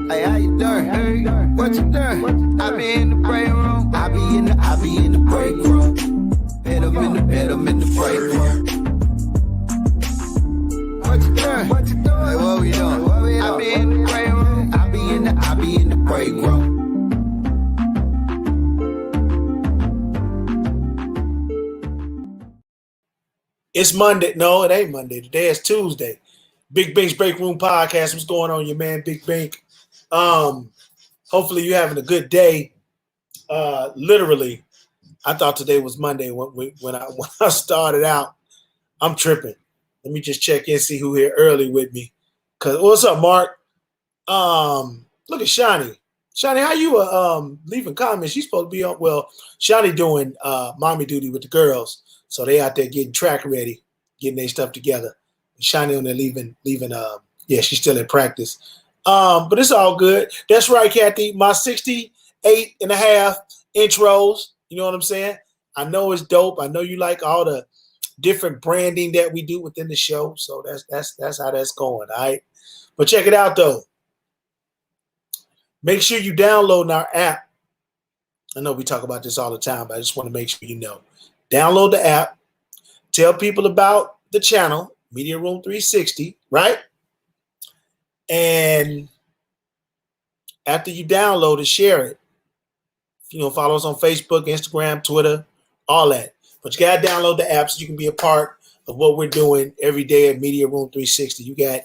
Hey, how you doing? What you doing? I be in the break room. I be in the break room. I'm in the break room. What you doing? Hey, what we doing? I be in the break room. I be in the break room. It's Monday. No, it ain't Monday. Today is Tuesday. Big Bink's Break Room Podcast. What's going on, your man, Big Bink? Hopefully you're having a good day. Literally, I thought today was Monday when I started out. I'm tripping. Let me just check in, see who here early with me. What's up, Mark? Look at Shani. Shani, how you leaving comments? She's supposed to be on. Well, Shani doing mommy duty with the girls, so they out there getting track ready, getting their stuff together. Shani on there leaving. Yeah, she's still in practice. But it's all good. That's right, Kathy. My 68 and a half intros. You know what I'm saying? I know it's dope. I know you like all the different branding that we do within the show. So that's how that's going. All right. But check it out though. Make sure you download our app. I know we talk about this all the time, but I just want to make sure you know. Download the app. Tell people about the channel, Media Room 360, right? And after you download it, share it. Follow us on Facebook, Instagram, Twitter, all that. But you got to download the app so you can be a part of what we're doing every day at Media Room 360. You got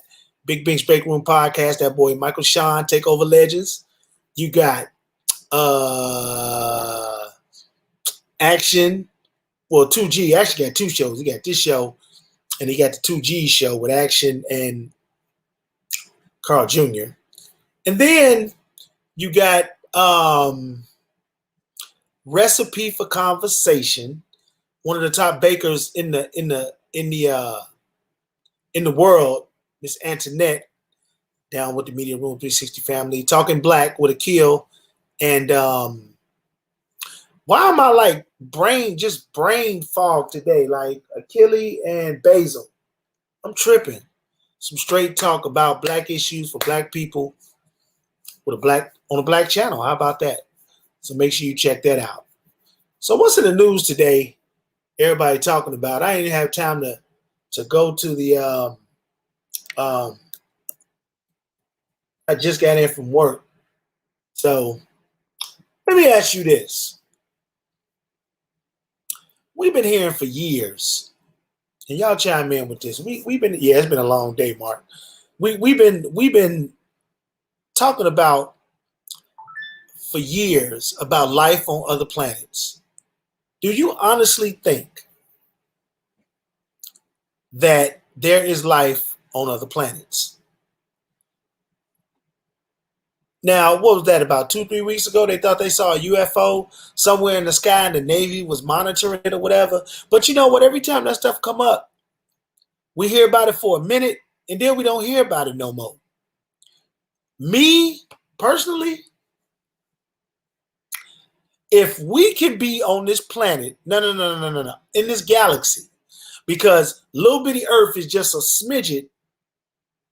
Big Bink's Break Room Podcast, that boy Michael Sean, Takeover Legends. You got Action. Well, 2G actually got two shows. He got this show, and he got the 2G show with Action and Carl Jr. And then you got Recipe for Conversation, one of the top bakers in the world, Miss Antoinette, down with the Media Room 360 family, talking black with Akil. And why am I like brain fog today? Like Achille and Basil. I'm tripping. Some straight talk about black issues for black people on a black channel. How about that? So make sure you check that out. So what's in the news today? Everybody talking about. I didn't have time to go to the I just got in from work. So let me ask you this. We've been hearing for years, and y'all chime in with this. We've been, it's been a long day, Mark. We've been talking about for years about life on other planets. Do you honestly think that there is life on other planets? Now, what was that, about 2-3 weeks ago? They thought they saw a UFO somewhere in the sky and the Navy was monitoring it or whatever. But you know what? Every time that stuff come up, we hear about it for a minute and then we don't hear about it no more. Me, personally, if we can be on this planet, no, in this galaxy, because little bitty Earth is just a smidget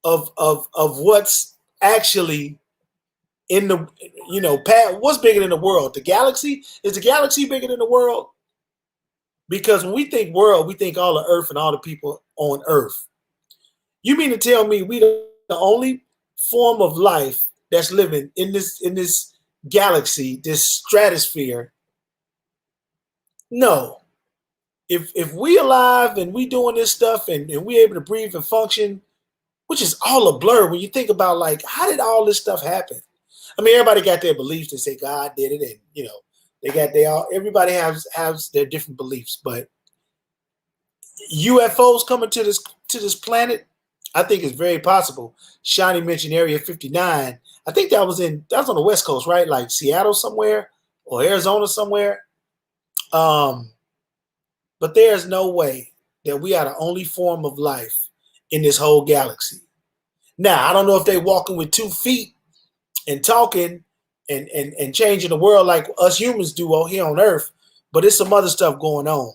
of what's actually in the, what's bigger than the world? The galaxy? Is the galaxy bigger than the world? Because when we think world, we think all of Earth and all the people on Earth. You mean to tell me we the only form of life that's living in this galaxy, this stratosphere? No. if we alive and we doing this stuff and we able to breathe and function, which is all a blur when you think about like how did all this stuff happen? I mean, everybody got their beliefs. They say God did it, and everybody has their different beliefs, but UFOs coming to this planet, I think it's very possible. Shawnee mentioned Area 59. I think that was on the West Coast, right? Like Seattle somewhere or Arizona somewhere. But there's no way that we are the only form of life in this whole galaxy. Now, I don't know if they're walking with 2 feet and talking and changing the world like us humans do here on Earth, but it's some other stuff going on.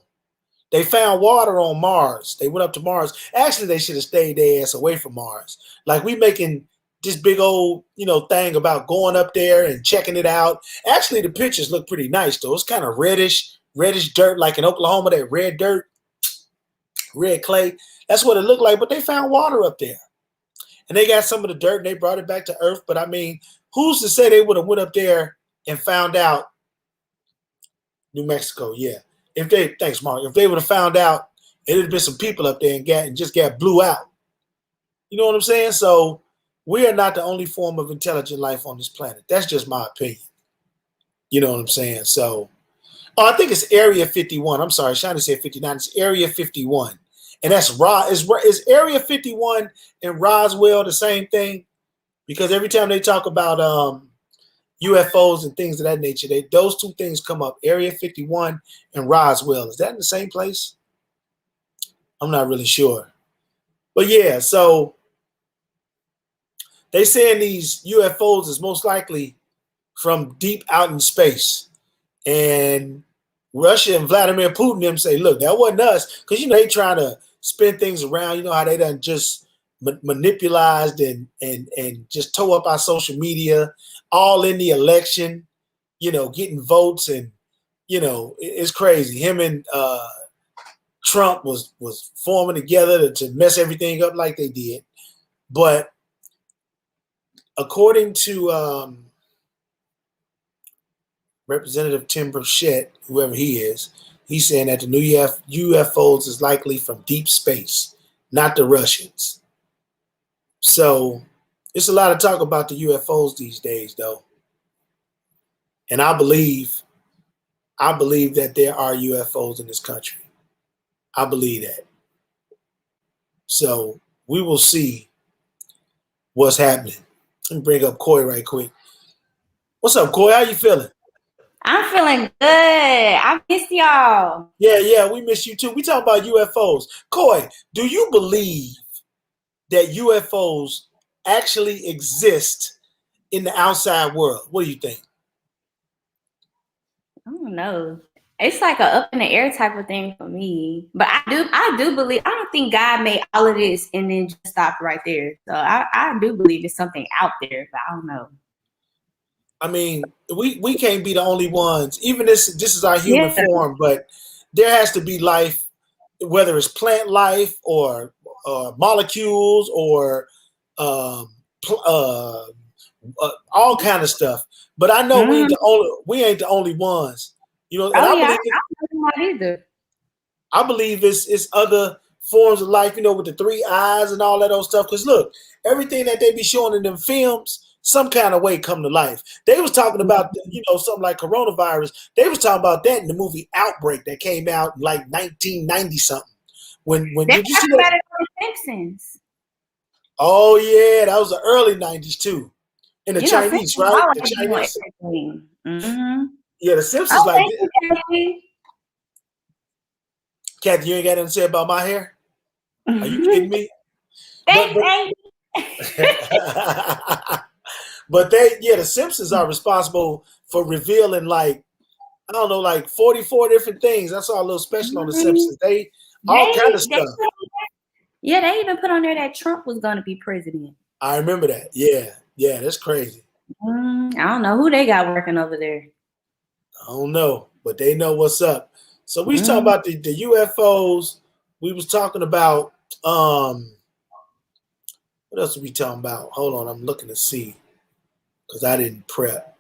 They found water on Mars. They went up to Mars. Actually, they should have stayed their ass away from Mars. Like we making this big old, thing about going up there and checking it out. Actually, the pictures look pretty nice though. It's kind of reddish dirt, like in Oklahoma, that red dirt, red clay. That's what it looked like. But they found water up there, and they got some of the dirt and they brought it back to Earth. But I mean, who's to say they would have went up there and found out? New Mexico, yeah. Thanks, Mark. If they would have found out, it would have been some people up there and just got blew out. You know what I'm saying? So we are not the only form of intelligent life on this planet. That's just my opinion. You know what I'm saying? So, I think it's Area 51. I'm sorry, Shiny said 59. It's Area 51, and that's is Area 51 and Roswell the same thing? Because every time they talk about UFOs and things of that nature, those 2 things come up. Area 51 and Roswell. Is that in the same place? I'm not really sure. But yeah, so they saying these UFOs is most likely from deep out in space. And Russia and Vladimir Putin them say, look, that wasn't us. Because, they trying to spin things around. You know how they done just manipulated and just tore up our social media, all in the election, getting votes. And, it's crazy. Him and Trump was forming together to mess everything up like they did. But according to Representative Tim Burchett, whoever he is, he's saying that the new UFOs is likely from deep space, not the Russians. So it's a lot of talk about the UFOs these days, though. And I believe that there are UFOs in this country. I believe that. So we will see what's happening. Let me bring up Coy right quick. What's up, Coy? How you feeling? I'm feeling good. I miss y'all. Yeah, we miss you too. We talking about UFOs. Coy, do you believe that UFOs actually exist in the outside world? What do you think? I don't know. It's like a up in the air type of thing for me. But I do believe, I don't think God made all of this and then just stopped right there. So I do believe it's something out there, but I don't know. I mean, we can't be the only ones. Even this is our human form, but there has to be life, whether it's plant life or molecules or all kind of stuff. But I know we ain't the only ones. And I believe it's other forms of life, with the 3 eyes and all that old stuff. Because look, everything that they be showing in them films, some kind of way come to life. They was talking about, something like coronavirus. They was talking about that in the movie Outbreak that came out in like 1990 something. When did you see that? About it on The Simpsons. Oh yeah, that was the early 90s too. In the Chinese, right? The Chinese. Mm-hmm. Yeah, the Simpsons like that. Kathy, you ain't got nothing to say about my hair? Are you kidding me? But the Simpsons are responsible for revealing like 44 different things. I saw a little special on the Simpsons. All kind of stuff. Yeah, they even put on there that Trump was going to be president. I remember that. Yeah, that's crazy. I don't know who they got working over there. I don't know, but they know what's up. So we was talking about the UFOs. We was talking about what else are we talking about? Hold on, I'm looking to see because I didn't prep.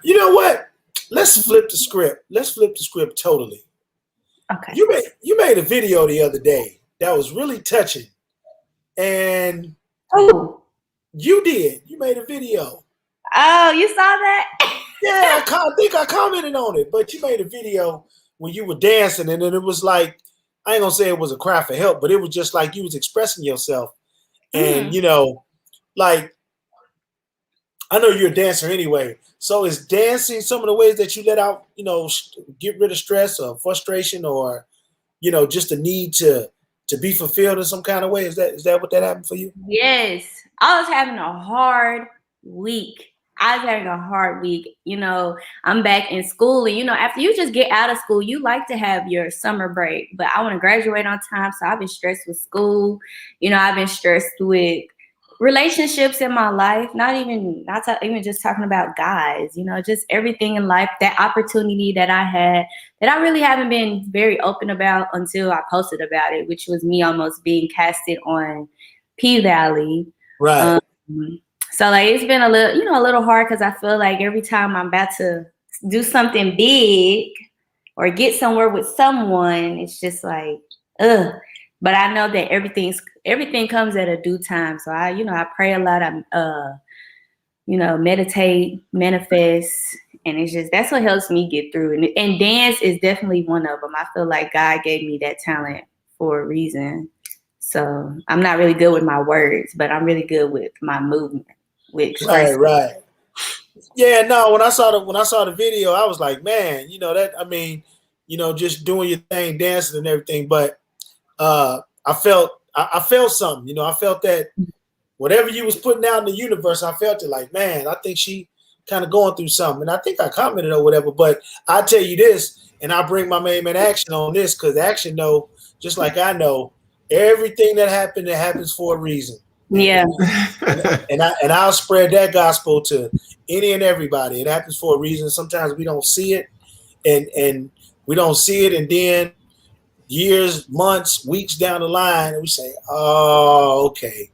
You know what? let's flip the script. Let's flip the script totally. Okay. You made a video the other day that was really touching, and you did. You made a video. Oh, you saw that? Yeah, I think I commented on it, but you made a video when you were dancing, and then it was like, I ain't gonna say it was a cry for help, but it was just like you was expressing yourself, and like, I know you're a dancer anyway. So is dancing some of the ways that you let out, get rid of stress or frustration, or just the need to be fulfilled in some kind of way? Is that what that happened for you? Yes, I was having a hard week. I'm back in school, and after you just get out of school, you like to have your summer break, but I want to graduate on time, so I've been stressed with school. I've been stressed with relationships in my life, not even just talking about guys, just everything in life, that opportunity that I had that I really haven't been very open about until I posted about it, which was me almost being casted on P-Valley. Right. So like it's been a little hard, because I feel like every time I'm about to do something big or get somewhere with someone, it's just like, ugh. But I know that everything comes at a due time. So I pray a lot. I meditate, manifest, and it's just, that's what helps me get through. And dance is definitely one of them. I feel like God gave me that talent for a reason. So I'm not really good with my words, but I'm really good with my movement. Right. Yeah, no, when I saw the video, I was like, man, just doing your thing, dancing and everything, but I felt something, I felt that whatever you was putting out in the universe, I felt it like, man, I think she kind of going through something. And I think I commented or whatever, but I tell you this, and I bring my main man Action on this, because Action know, just like I know, everything that happens for a reason. Yeah. And I'll spread that gospel to any and everybody. It happens for a reason. Sometimes we don't see it, and we don't see it, and then years, months, weeks down the line, and we say, oh, okay.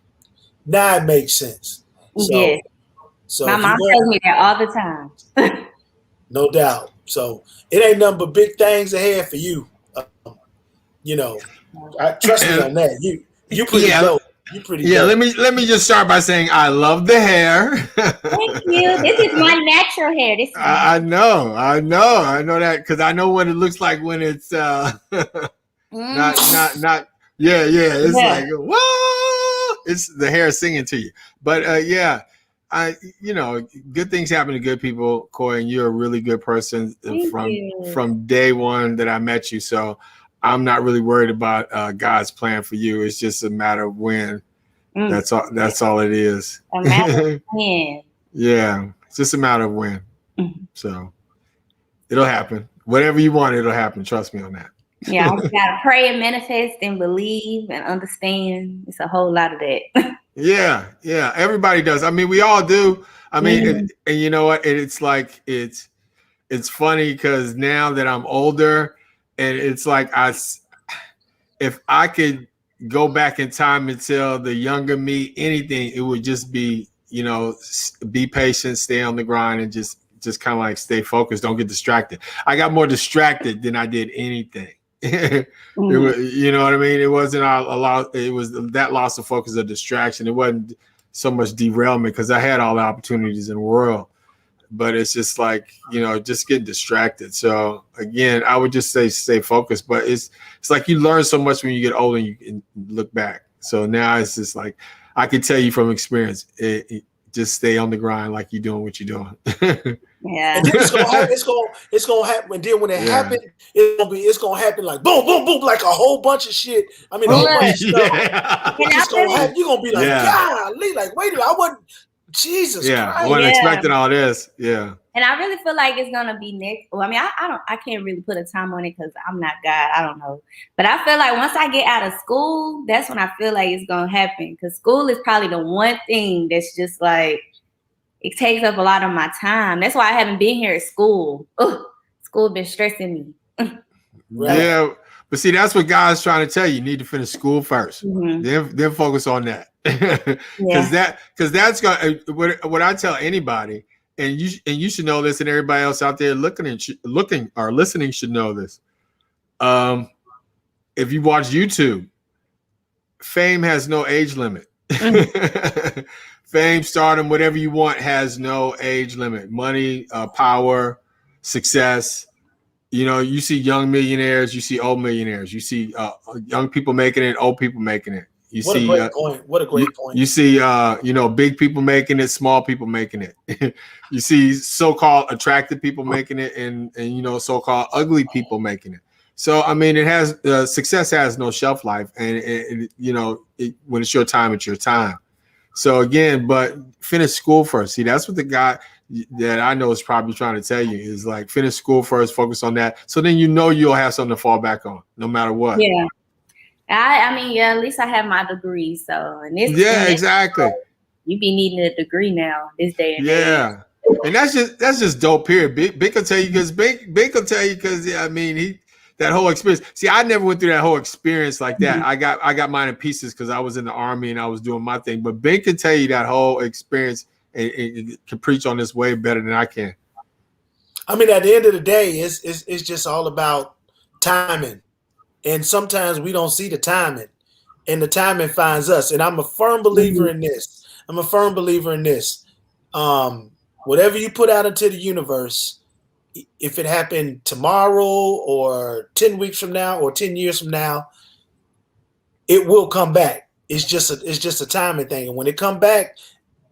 Now it makes sense. So my mom tells me that all the time. No doubt. So it ain't nothing but big things ahead for you. Trust me on that. You pretty dope. You pretty dope. Let me just start by saying I love the hair. Thank you. This is my natural hair. I know that, because I know what it looks like when it's not. Yeah. It's like, whoa! It's the hair singing to you. But good things happen to good people, Coy, and you're a really good person from day one that I met you. So I'm not really worried about God's plan for you. It's just a matter of when. That's all it is. A matter of when. Yeah, it's just a matter of when. So it'll happen. Whatever you want, it'll happen. Trust me on that. Yeah, I gotta pray and manifest and believe and understand. It's a whole lot of that. Yeah. Everybody does. I mean, we all do. I mean, and you know what? It's like it's funny, because now that I'm older, and it's like if I could go back in time and tell the younger me anything, it would just be, be patient, stay on the grind, and just kind of like stay focused. Don't get distracted. I got more distracted than I did anything. It was, you know what I mean? It wasn't a lot. It was that loss of focus, of distraction. It wasn't so much derailment, because I had all the opportunities in the world, but it's just like, just get distracted. So again, I would just say stay focused, but it's like you learn so much when you get older and you can look back. So now it's just like, I can tell you from experience, just stay on the grind like you're doing what you're doing. Yeah. And then it's gonna happen. And then when it happens, it's gonna happen like boom, boom, boom, like a whole bunch of shit. I mean, a whole bunch of stuff. It's gonna happen. You're gonna be like, golly, like, wait a minute, I wasn't. Jesus Christ. I wasn't expecting all this. Yeah. And I really feel like it's gonna be next. Well, I mean, I can't really put a time on it, because I'm not God. I don't know. But I feel like once I get out of school, that's when I feel like it's gonna happen. Because school is probably the one thing that's just like, it takes up a lot of my time. That's why I haven't been here at school. School been stressing me. Right. Yeah, but see, that's what God's trying to tell you. You need to finish school first, then focus on that. Because that's gonna. What I tell anybody and you should know this, and everybody else out there looking or listening should know this. If you watch YouTube, fame has no age limit. Fame, stardom, whatever you want has no age limit. Money, power, success. You know, you see young millionaires, you see old millionaires, you see young people making it, old people making it. You What see, a great point. What a great point. You see, you know, big people making it, small people making it. You see so-called attractive people making it, and you know, so-called ugly people making it. So, I mean, it has success has no shelf life, and you know, when it's your time, it's your time. So again, but finish school first. See, that's what the guy that I know is probably trying to tell you is like finish school first, focus on that. So then you know you'll have something to fall back on, no matter what. Yeah. I mean, yeah, at least I have my degree. So, and this, exactly. You be needing a degree now this day and age. And that's just dope. Period. Bink will tell you because Bink will tell you because I mean that whole experience. See, I never went through that whole experience like that. Mm-hmm. I got mine in pieces because I was in the Army and I was doing my thing. But Bink can tell you that whole experience and can preach on this way better than I can. I mean, at the end of the day, it's just all about timing. And sometimes we don't see the timing, and the timing finds us. And I'm a firm believer in this. Whatever you put out into the universe, if it happened tomorrow or 10 weeks from now or 10 years from now, it will come back. It's just a timing thing. And when it come back,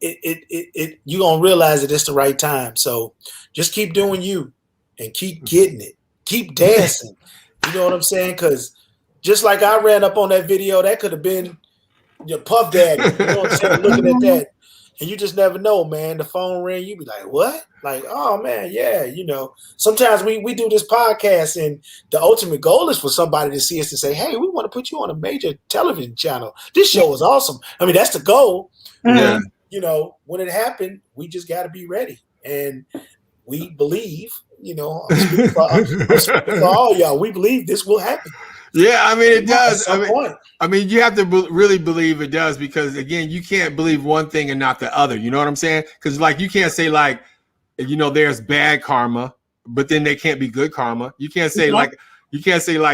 you're going to realize that it's the right time. So just keep doing you and keep getting it. Keep dancing. You know what I'm saying? Because just like I ran up on that video, that could have been your Puff Daddy. You know what I'm saying? Looking at that. And you just never know, man. The phone ring, you be like, what? Like, oh, man, yeah. You know, sometimes we do this podcast, and the ultimate goal is for somebody to see us and say, hey, we want to put you on a major television channel. This show is awesome. I mean, that's the goal. Yeah. You know, when it happened, we just got to be ready. And we believe, you know, I'm speaking for all y'all, we believe this will happen. Yeah, I mean, it does. At some point. I mean, you have to really believe it does because, again, you can't believe one thing and not the other. You know what I'm saying? Because, like, you can't say, like, you know, there's bad karma, but then there can't be good karma. You can't say,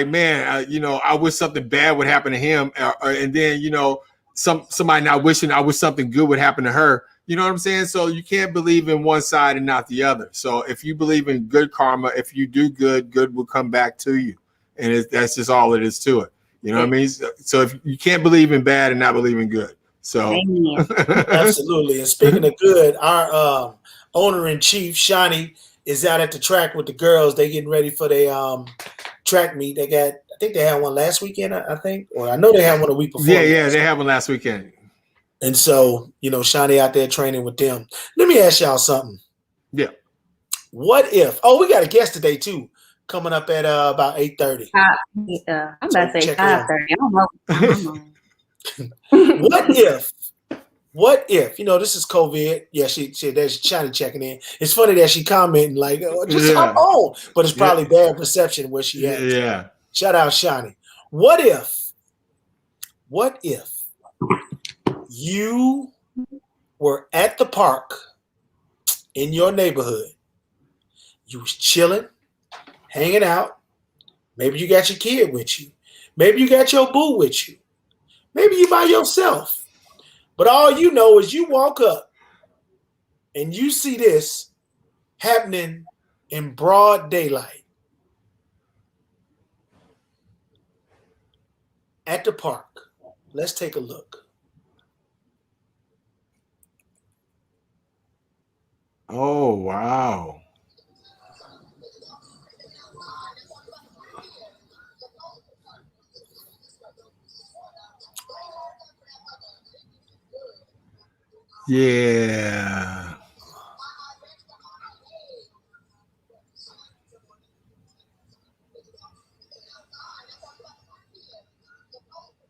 man, you know, I wish something bad would happen to him. And then, you know, somebody not wishing I wish something good would happen to her. You know what I'm saying? So you can't believe in one side and not the other. So if you believe in good karma, if you do good, good will come back to you. And that's just all it is to it. You know what I mean? So if you can't believe in bad and not believe in good. So absolutely. And speaking of good, our owner-in-chief, Shani, is out at the track with the girls. They getting ready for their track meet. I think they had one last weekend, I think. Or I know they had one a week before. Yeah, they had one last weekend. And so, you know, Shani out there training with them. Let me ask y'all something. Yeah. What if? Oh, we got a guest today too, coming up at about 8:30. I'm about to say 5:30. I don't know. What if? You know, this is COVID. Yeah, there's Shani checking in. It's funny that she commenting like, just hop on, but it's probably bad perception where she at. Yeah. Shout out Shani. What if you were at the park in your neighborhood? You was chilling, hanging out. Maybe you got your kid with you. Maybe you got your boo with you. Maybe you by yourself. But all you know is you walk up and you see this happening in broad daylight at the park. Let's take a look. Oh, wow. Yeah.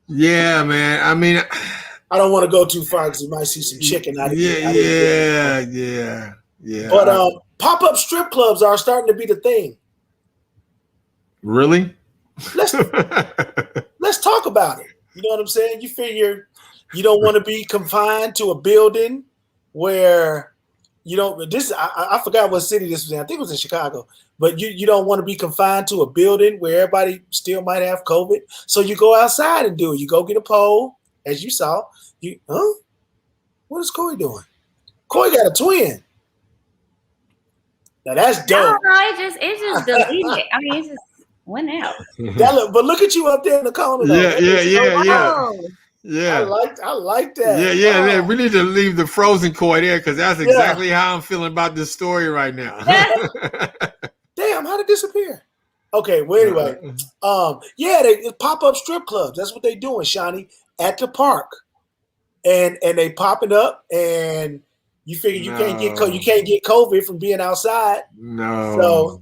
Yeah, man. I mean, I don't want to go too far because you might see some chicken out of Yeah. But pop-up strip clubs are starting to be the thing. Really? Let's talk about it. You know what I'm saying? You figure you don't want to be confined to a building where You don't. This I forgot what city this was in. I think it was in Chicago. But you don't want to be confined to a building where everybody still might have COVID. So you go outside and do it. You go get a pole, as you saw. What is Corey doing? Corey got a twin. Now that's dope. No, it just deleted. I mean, it just went out. But look at you up there in the corner. Yeah. I like that. Yeah. We need to leave the frozen Corey there because that's exactly how I'm feeling about this story right now. Damn, how'd it disappear? Okay, well, anyway. They pop-up strip clubs. That's what they doing, Shawnee, at the park. And they popping up, and you figure you can't get COVID from being outside. No. So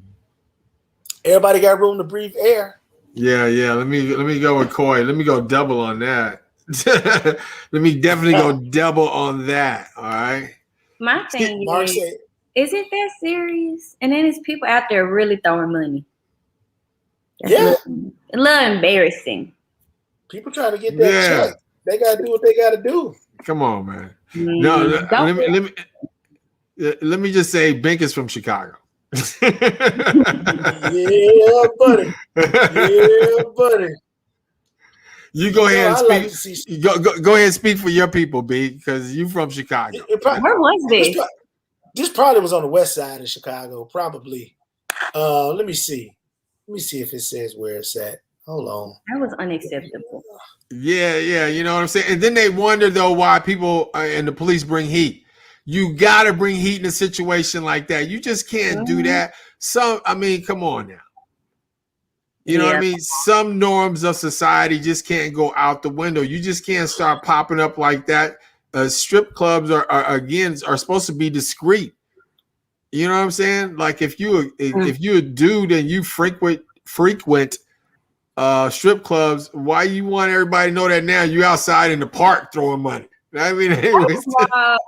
everybody got room to breathe air. Yeah. Let me go with Corey. Let me go double on that. Let me definitely go double on that. All right. My thing is it that serious? And then there's people out there really throwing money. That's a little embarrassing. People trying to get that check. They gotta do what they gotta do. Come on, man. No, let me just say Bink is from Chicago. Yeah, buddy. You go ahead and speak. Go ahead and speak for your people, B, because you from Chicago. Where was this? This probably was on the west side of Chicago, probably. Let me see. Let me see if it says where it's at. Hold on. That was unacceptable. Yeah. You know what I'm saying? And then they wonder, though, why people and the police bring heat. You got to bring heat in a situation like that. You just can't do that. Come on now. You know what I mean? Some norms of society just can't go out the window. You just can't start popping up like that. Strip clubs are supposed to be discreet. You know what I'm saying? Like if you're a dude and you frequent strip clubs, why you want everybody to know that now you outside in the park throwing money? I mean, anyways.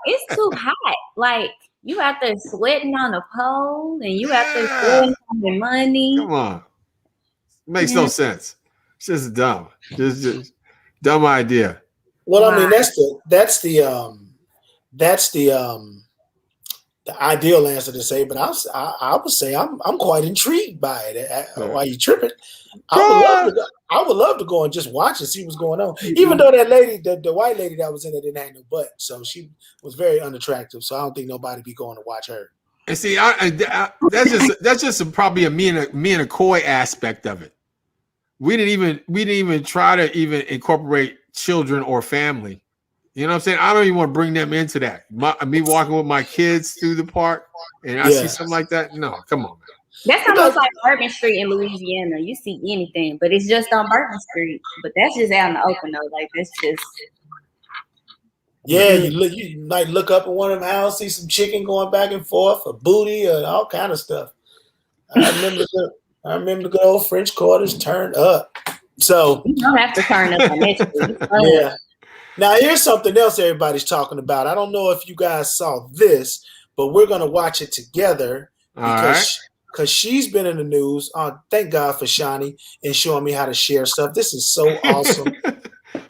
It's too hot. Like you out there sweating on the pole and you out there sweating on the money. Come on. Makes no sense. It's just dumb. Just dumb idea. Well, I mean, that's the ideal answer to say, but I would say I'm quite intrigued by it. Why you tripping? I would love to go and just watch and see what's going on. Even though that lady, the white lady that was in it, didn't have no butt, so she was very unattractive. So I don't think nobody be going to watch her. And see, that's just probably a me and a Coy aspect of it. We didn't even try to even incorporate children or family. You know what I'm saying? I don't even want to bring them into that. Me walking with my kids through the park and I see something like that. No, come on, man. That's almost like Bourbon Street in Louisiana. You see anything, but it's just on Bourbon Street. But that's just out in the open though. Like that's just. Yeah, you might look up in one of them houses, see some chicken going back and forth, a booty, or all kind of stuff. I remember the good old French quarters turned up. So you don't have to turn up on that. Yeah. Now here's something else everybody's talking about. I don't know if you guys saw this, but we're gonna watch it together because she's been in the news. Thank God for Shawnee and showing me how to share stuff. This is so awesome.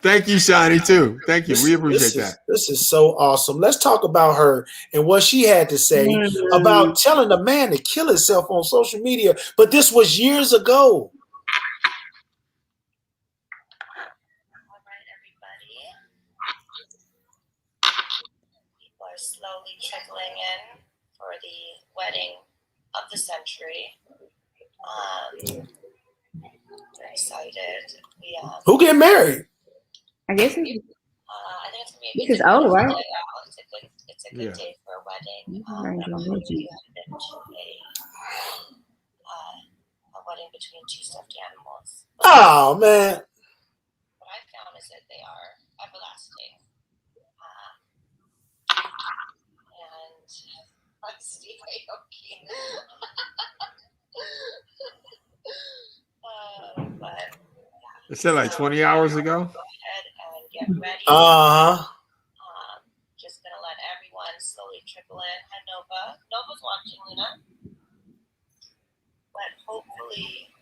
Thank you, Shawnee, too. Thank you. We appreciate that. This is so awesome. Let's talk about her and what she had to say about telling a man to kill himself on social media. But this was years ago. All right, everybody. People are slowly trickling in for the wedding of the century. Very excited. Who get married? I guess I think it's gonna be because old, right? It's a good day for a wedding. A wedding between two stuffed animals. Oh man! What I found is that they are everlasting. And Steve Aoki. But it said like 20 hours ago. Get ready. Just gonna let everyone slowly trickle in. Hi, Nova. Nova's watching, Luna. But hopefully.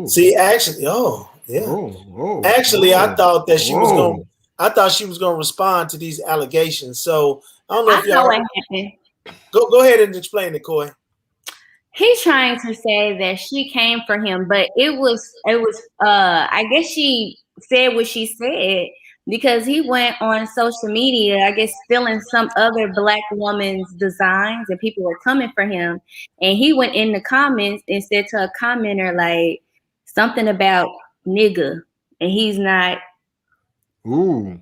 See, actually, actually, I thought that she was going. I thought she was gonna respond to these allegations. So I don't know I if know y'all what happened. go ahead and explain it, Coy. He's trying to say that she came for him, but it was I guess she said what she said because he went on social media, I guess stealing some other black woman's designs and people were coming for him. And he went in the comments and said to a commenter like something about nigga and he's not. Ooh.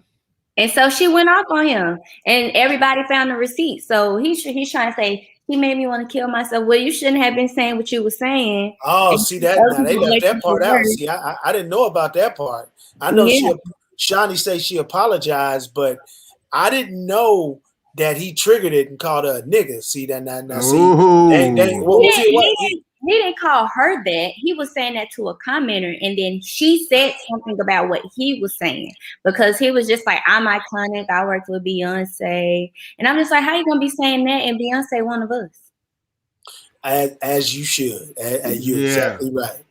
And so she went off on him, and everybody found the receipt. So he's trying to say he made me want to kill myself. Well, you shouldn't have been saying what you were saying. Oh, And see that other now they people left let that you part get out. worse. See, I didn't know about that part. I know Yeah. Shawnee say she apologized, but I didn't know that he triggered it and called her a nigga. See that now see they Ooh. well see what He didn't call her that. He was saying that to a commenter, and then she said something about what he was saying because he was just like, "I'm iconic. I worked with Beyonce," and I'm just like, "How you gonna be saying that?" And Beyonce, one of us. as you should. You're Yeah. exactly right.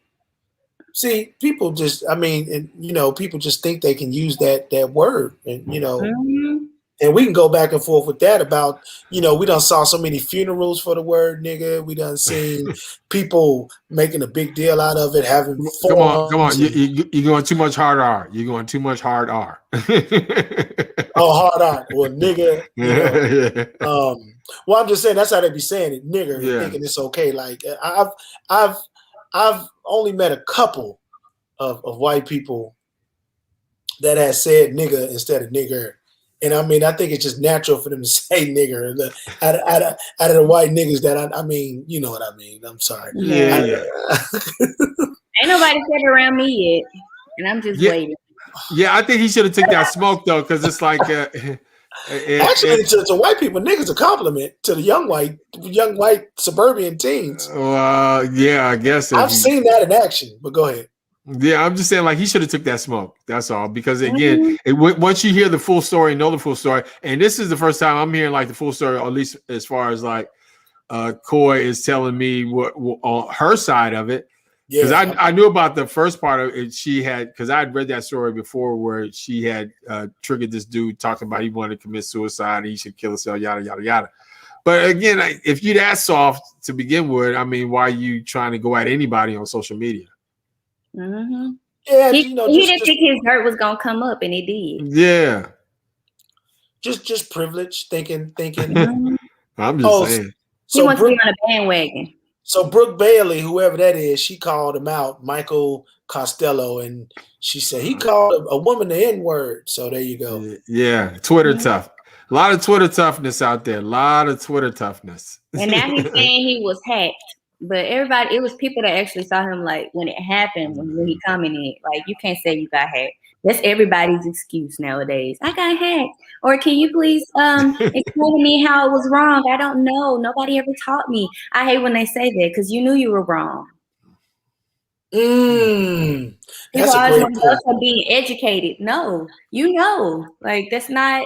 See, people just I mean, and you know, people just think they can use that word, and you know. Mm-hmm. And we can go back and forth with that about, you know, we done saw so many funerals for the word nigga. We done seen people making a big deal out of it, having Come on, come on. forums. You're going too much hard R. You're going too much hard R. Oh, hard on. Well, nigga, you know. Yeah. Well, I'm just saying that's how they be saying it, nigger, and Yeah. thinking it's okay. Like I've only met a couple of white people that has said nigga instead of nigger. And I mean, I think it's just natural for them to say nigger. And out of the white niggas that I mean, you know what I mean. I'm sorry. Yeah, Yeah. yeah. Ain't nobody said it around me yet, and I'm just Yeah. waiting. Yeah, I think he should have took that smoke though, because it's like Actually, to white people, niggas a compliment to the young white suburban teens. yeah, I guess I've seen that in action, but go ahead. yeah, I'm just saying like he should have took that smoke. That's all. Because again, Mm-hmm. once you hear the full story, know the full story, and this is the first time I'm hearing like the full story, or at least as far as like Coy is telling me what on her side of it. Because Yeah, I knew about the first part of it. She had, because I had read that story before where she had triggered this dude talking about he wanted to commit suicide and he should kill himself, yada yada yada. But again, if you're that soft to begin with, I mean, why are you trying to go at anybody on social media? Mm-hmm. yeah, He you know, didn't think his dirt was gonna come up, and it did. Yeah, just privilege, thinking. Mhm. I'm just Oh, saying. He so wants to be Brooke, on a bandwagon. so Brooke Bailey, whoever that is, she called him out, Michael Costello, and she said he called a woman the N word. So there you go. Yeah, Twitter Mhm. tough. A lot of Twitter toughness out there. A lot of Twitter toughness. And now he's saying he was hacked. But everybody, it was people that actually saw him like when it happened, when he commented. Like, you can't say you got hacked. That's everybody's excuse nowadays. I got hacked. Or can you please explain to me how it was wrong? I don't know. Nobody ever taught me. I hate when they say that because you knew you were wrong. People People that's a always great want to point. go to being educated. No, you know. Like, that's not,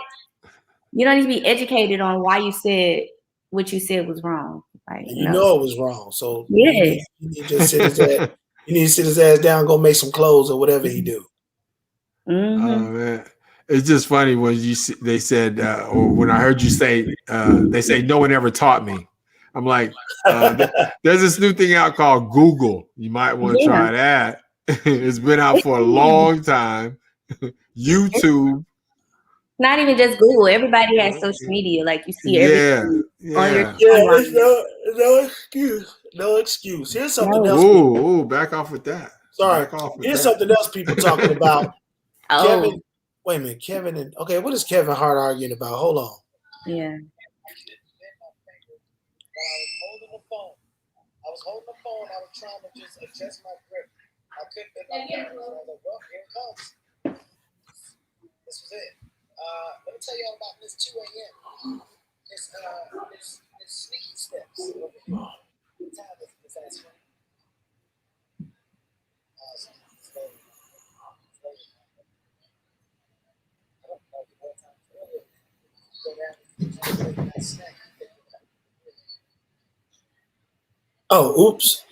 you don't need to be educated on why you said what you said was wrong. Like, And you no. know it was wrong. So Yes. you need to sit his ass. You need to sit his ass down, go make some clothes or whatever he do. Mm-hmm. Oh man, it's just funny when they said, or when I heard you say, they say no one ever taught me. I'm like, there's this new thing out called Google. You might want to Yeah. try that. It's been out for a long time. YouTube. Not even just Google. Everybody has social media. Like, you see Yeah, everything on your yeah. Yeah, timeline. there's no excuse. No excuse. Here's something No. else. Ooh, back off with that. Sorry. Back off with Here's that. something else people talking about. Oh, Kevin. Wait a minute, Kevin and okay, what is Kevin Hart arguing about? Hold on. yeah. I was holding the phone. I was trying to just adjust my grip. I couldn't get my fingers. I was like, well, here it comes. This was it. Let me tell you all about this 2 a.m. This sneaky steps over here. What time is this actually? I don't know what time it is. Go down and snack. Oh, oops.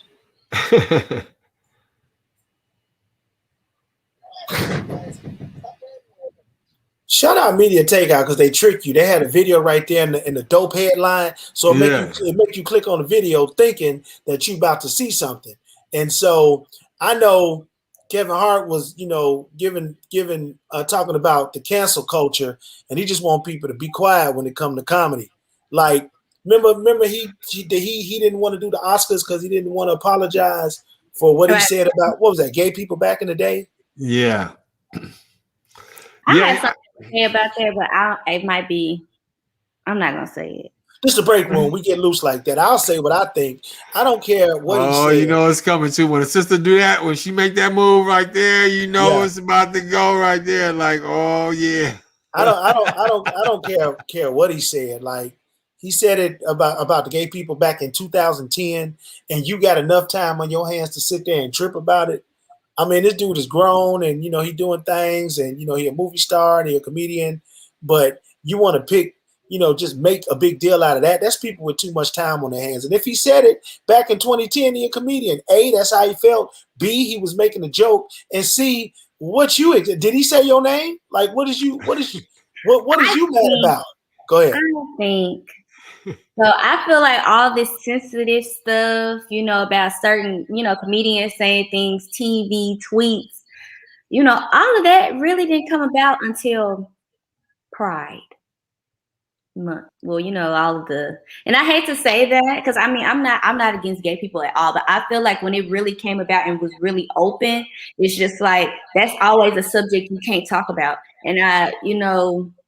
Shout out Media Takeout because they trick you. They had a video right there in the dope headline, so it make you click on the video thinking that you about to see something. And so I know Kevin Hart was, giving talking about the cancel culture, and he just want people to be quiet when it comes to comedy. Like, remember he didn't want to do the Oscars because he didn't want to apologize for what he said about what was that, gay people back in the day. Yeah. I had something to say about that, but it might be. I'm not gonna say it. This is the break room. We get loose like that. I'll say what I think. I don't care what he said. Oh, you know it's coming too. When a sister do that, when she make that move right there, it's about to go right there. Like, oh yeah. I don't care what he said. Like, he said it about the gay people back in 2010, and you got enough time on your hands to sit there and trip about it. I mean, this dude is grown, and he doing things, and he a movie star and he a comedian, but you want to pick, just make a big deal out of that. That's people with too much time on their hands. And if he said it back in 2010, he a comedian. A, that's how he felt. B, he was making a joke. And C, did he say your name? Like, what is you mad about? Go ahead. I think. So I feel like all this sensitive stuff, about certain, comedians saying things, TV, tweets, all of that really didn't come about until Pride Month. Well, all of and I hate to say that because I'm not against gay people at all, but I feel like when it really came about and was really open, it's just like that's always a subject you can't talk about. And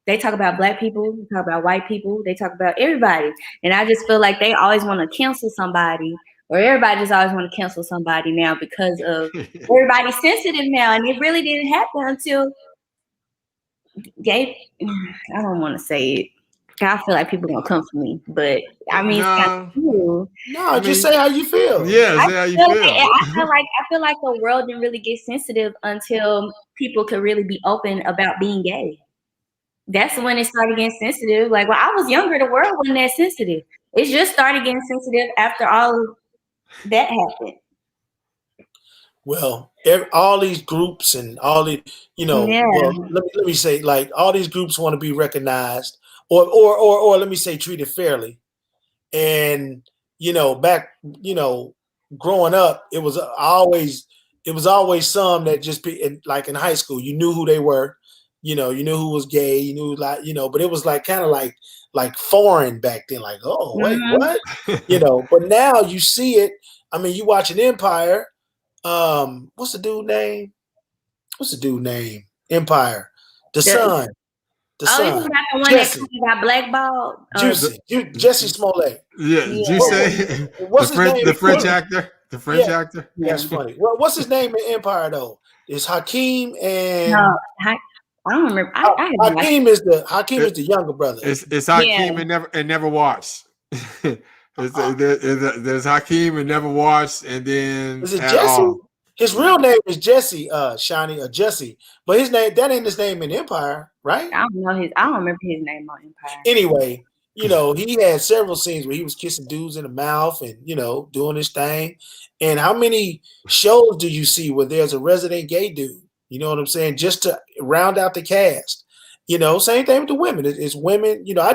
they talk about Black people, they talk about white people, they talk about everybody. And I just feel like they always want to cancel somebody, or everybody just always want to cancel somebody now because of everybody's sensitive now. And it really didn't happen until gay. I don't want to say it. I feel like people are going to come for me, but I mean, it's kind of cool. No, just say how you feel. Yeah, say how you feel. I feel like the world didn't really get sensitive until people could really be open about being gay. That's when it started getting sensitive. Like when I was younger, the world wasn't that sensitive. It just started getting sensitive after all of that happened. Well, all these groups and all the, well, let me say, like, all these groups want to be recognized or let me say treated fairly. And, back, growing up, it was always some that just be like in high school, you knew who they were. You knew who was gay, you knew but it was like kind of like foreign back then, like, oh, wait, what? But now you see it. I mean, you watch an Empire. What's the dude name? Empire. The son. The son. The one Jesse. That got blackballed. Jesse Smollett. Yeah. Did you say what's his name? The French actor? The French actor? That's funny. Well, what's his name in Empire though? It's Hakeem and I don't remember. Hakeem is the younger brother. It's Hakeem and never watched. There's Hakeem and never watched, and then is it Jesse? His real name is Jesse, Shani or Jesse, but that ain't his name in Empire, right? I don't remember his name on Empire. Anyway, he had several scenes where he was kissing dudes in the mouth and doing his thing. And how many shows do you see where there's a resident gay dude? You know what I'm saying? Just to round out the cast. Same thing with the women. It's women. I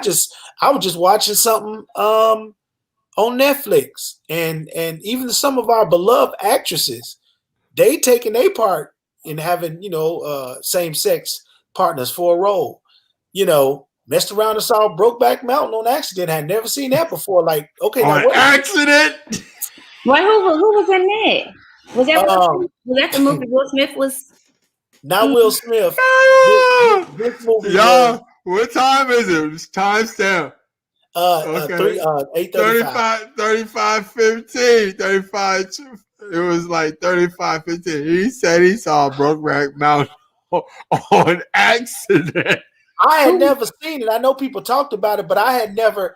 was just watching something on Netflix, and even some of our beloved actresses, they taking their part in having same sex partners for a role. Messed around and saw Brokeback Mountain on accident. I had never seen that before. Like, okay, on accident. Wait, who was in that? Was that the movie Will Smith was? Not Will Smith. This movie. Y'all, what time is it? It's time stamp. 8:35. 35. It was like 35:15. He said he saw Brokeback Mountain on accident. I had never seen it. I know people talked about it, but I had never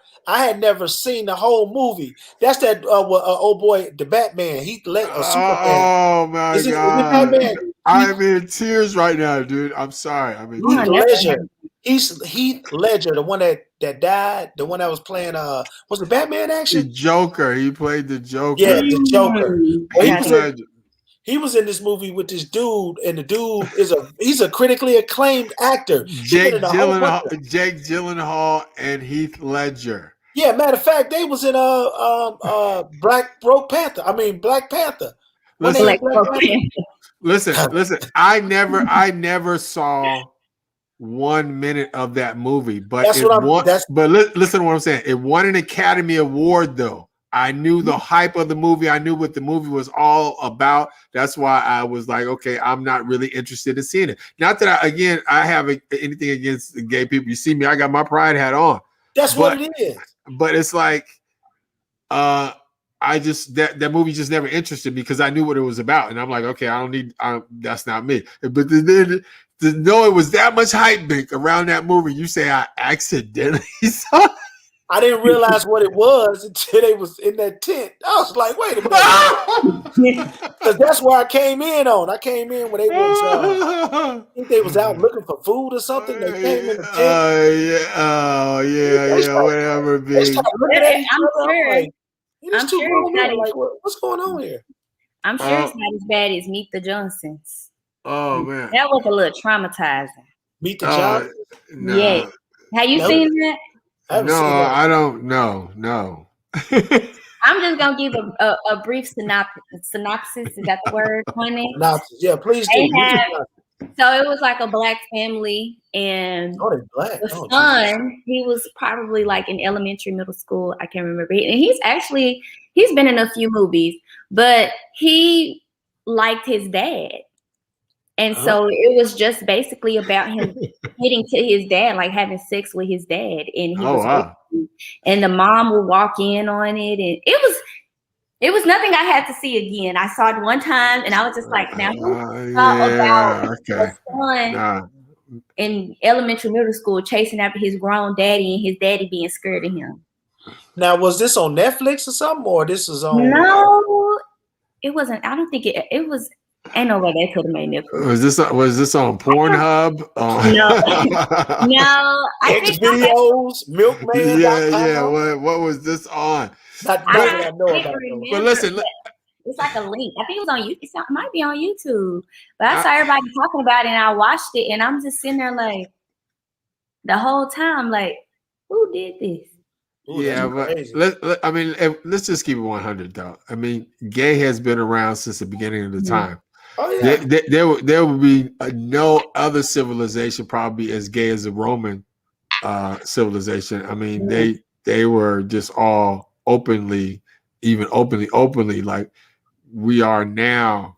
seen the whole movie. That's that old boy, the Batman, Heath Ledger, Superman. Oh my God! I'm in tears right now, dude. I'm sorry. Heath Ledger, the one that died, the one that was playing was the Batman action? The Joker. He played the Joker. Yeah, the Joker. He was in this movie with this dude, and the dude he's a critically acclaimed actor. Jake Gyllenhaal and Heath Ledger. Yeah, matter of fact, they was in Black Panther. Listen, Black listen. I never saw 1 minute of that movie, but listen to what I'm saying. It won an Academy Award, though. I knew the hype of the movie. I knew what the movie was all about. That's why I was like, okay, I'm not really interested in seeing it. Not that I have anything against the gay people. You see me, I got my pride hat on. That's what it is. But it's like, I just that movie just never interested me because I knew what it was about, and I'm like, okay, that's not me. But then to know it was that much hype Bink around that movie, you say I accidentally saw it. I didn't realize what it was until they was in that tent. I was like, wait a minute. Because that's where I came in on. I came in when they was, I think they was out looking for food or something. They came in the tent. Whatever, They started looking at each other. I'm sure what's going on here? I'm sure it's not as bad as Meet the Johnsons. Oh, man. That was a little traumatizing. Meet the Johnsons? No. Yeah. Have you seen that? I don't know. No. I'm just gonna give a brief synopsis. Is that the word, honey? Synopsis. Yeah, please do. So it was like a black family, and they're black. The son, he was probably like in elementary, middle school. I can't remember. And he's been in a few movies, but he liked his dad. And so it was just basically about him getting to his dad, like having sex with his dad. And and the mom would walk in on it. And it was nothing I had to see again. I saw it one time and I was just like, now who thought about the son in elementary, middle school chasing after his grown daddy and his daddy being scared of him? Now, was this on Netflix or something, or this was on? No, it wasn't. I don't think it was. Ain't no way they could have made Netflix. Was this on Pornhub? No. X videos, Milkman. Yeah. What was this on? I know about those. But listen, it's like a link. I think it was on YouTube. It might be on YouTube. But I saw everybody talking about it, and I watched it, and I'm just sitting there like the whole time, like, who did this? Ooh, yeah, but let's just keep it 100 though. I mean, gay has been around since the beginning of the time. Oh, yeah. There would be no other civilization probably as gay as the Roman civilization. I mean, they were just all openly like we are now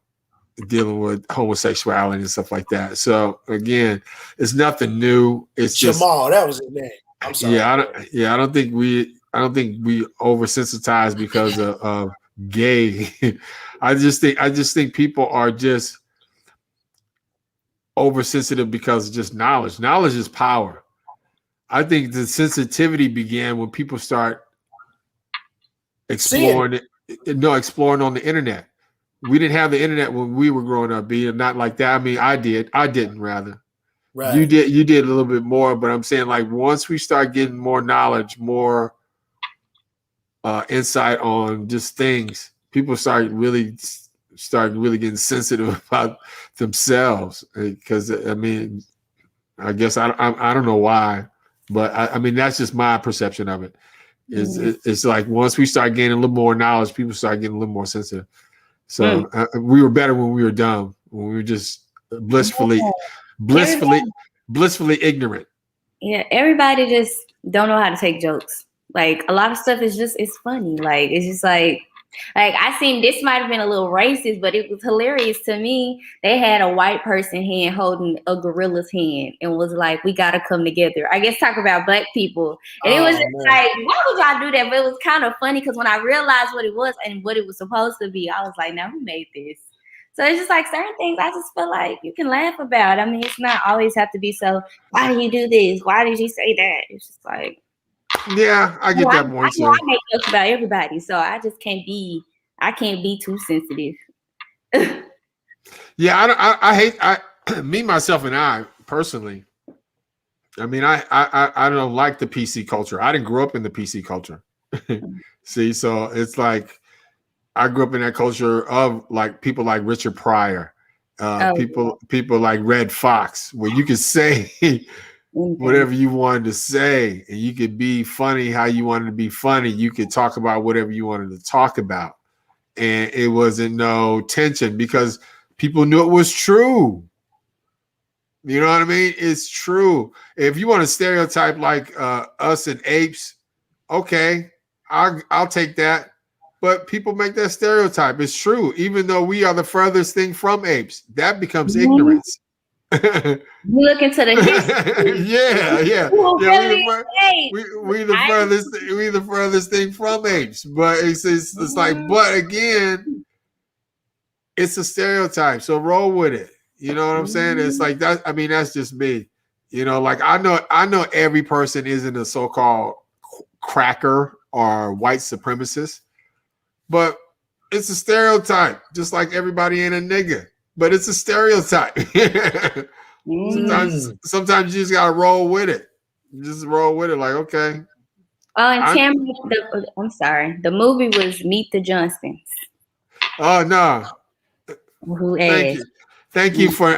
dealing with homosexuality and stuff like that. So again, it's nothing new. It's Jamal, that was his name. I'm sorry. I don't think we oversensitized because of gay. I just think people are just oversensitive because of just knowledge. Knowledge is power. I think the sensitivity began when people start exploring exploring on the internet. We didn't have the internet when we were growing up, not like that. I mean, I didn't rather. Right. You did a little bit more, but I'm saying like once we start getting more knowledge, more insight on just things, people start really getting sensitive about themselves. Because I mean, I guess I don't know why, but I mean that's just my perception of it. It's like once we start gaining a little more knowledge, people start getting a little more sensitive. So we were better when we were dumb, when we were just blissfully ignorant. Yeah, everybody just don't know how to take jokes. Like a lot of stuff is it's funny. Like it's just like I seen this might have been a little racist, but it was hilarious to me. They had a white person hand holding a gorilla's hand and was like, "We gotta come together." I guess talk about black people, and it was just like, why would y'all do that? But it was kind of funny because when I realized what it was and what it was supposed to be, I was like, "Now who made this?" So it's just like certain things I just feel like you can laugh about. I mean, it's not always have to be so. Why did you do this? Why did you say that? It's just like. Yeah, I get that point. I make jokes about everybody, so I just can't be too sensitive. Yeah, I hate me, myself, and I personally. I mean, I don't like the PC culture. I didn't grow up in the PC culture. See, so it's like I grew up in that culture of like people like Richard Pryor, Oh, people like Red Fox, where you could say whatever you wanted to say, and you could be funny how you wanted to be funny. You could talk about whatever you wanted to talk about, and it wasn't no tension because people knew it was true. You know what I mean? It's true. If you want to stereotype like us and apes, okay, I'll take that. But people make that stereotype. It's true. Even though we are the furthest thing from apes, that becomes ignorance. You look into the history. yeah. We the furthest thing from apes. But it's like, but again, it's a stereotype. So roll with it. You know what I'm saying? It's like that. I mean, that's just me. You know, like I know every person isn't a so-called cracker or white supremacist, but it's a stereotype, just like everybody ain't a nigga. But it's a stereotype. Sometimes you just gotta roll with it. You just roll with it, like, okay. Oh, and Tammy, I'm sorry. The movie was Meet the Johnsons. Oh no. Who Thank you. Thank you for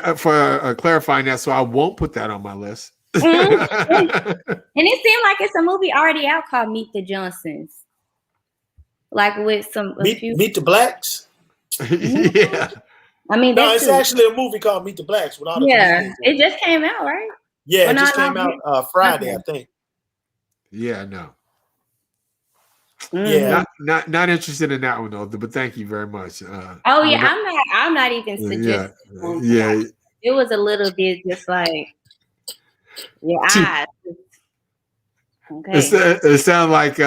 clarifying that. So I won't put that on my list. And it seemed like it's a movie already out called Meet the Johnsons. Like with Meet the Blacks. Yeah. I mean, no, it's actually a movie called Meet the Blacks with all the comedians. It just came out, right? Yeah, it just came out Friday, I think. Yeah, no. Yeah, not interested in that one though. But thank you very much. I'm not even suggesting. Yeah, it was a little bit just like your eyes. Okay. It sounded like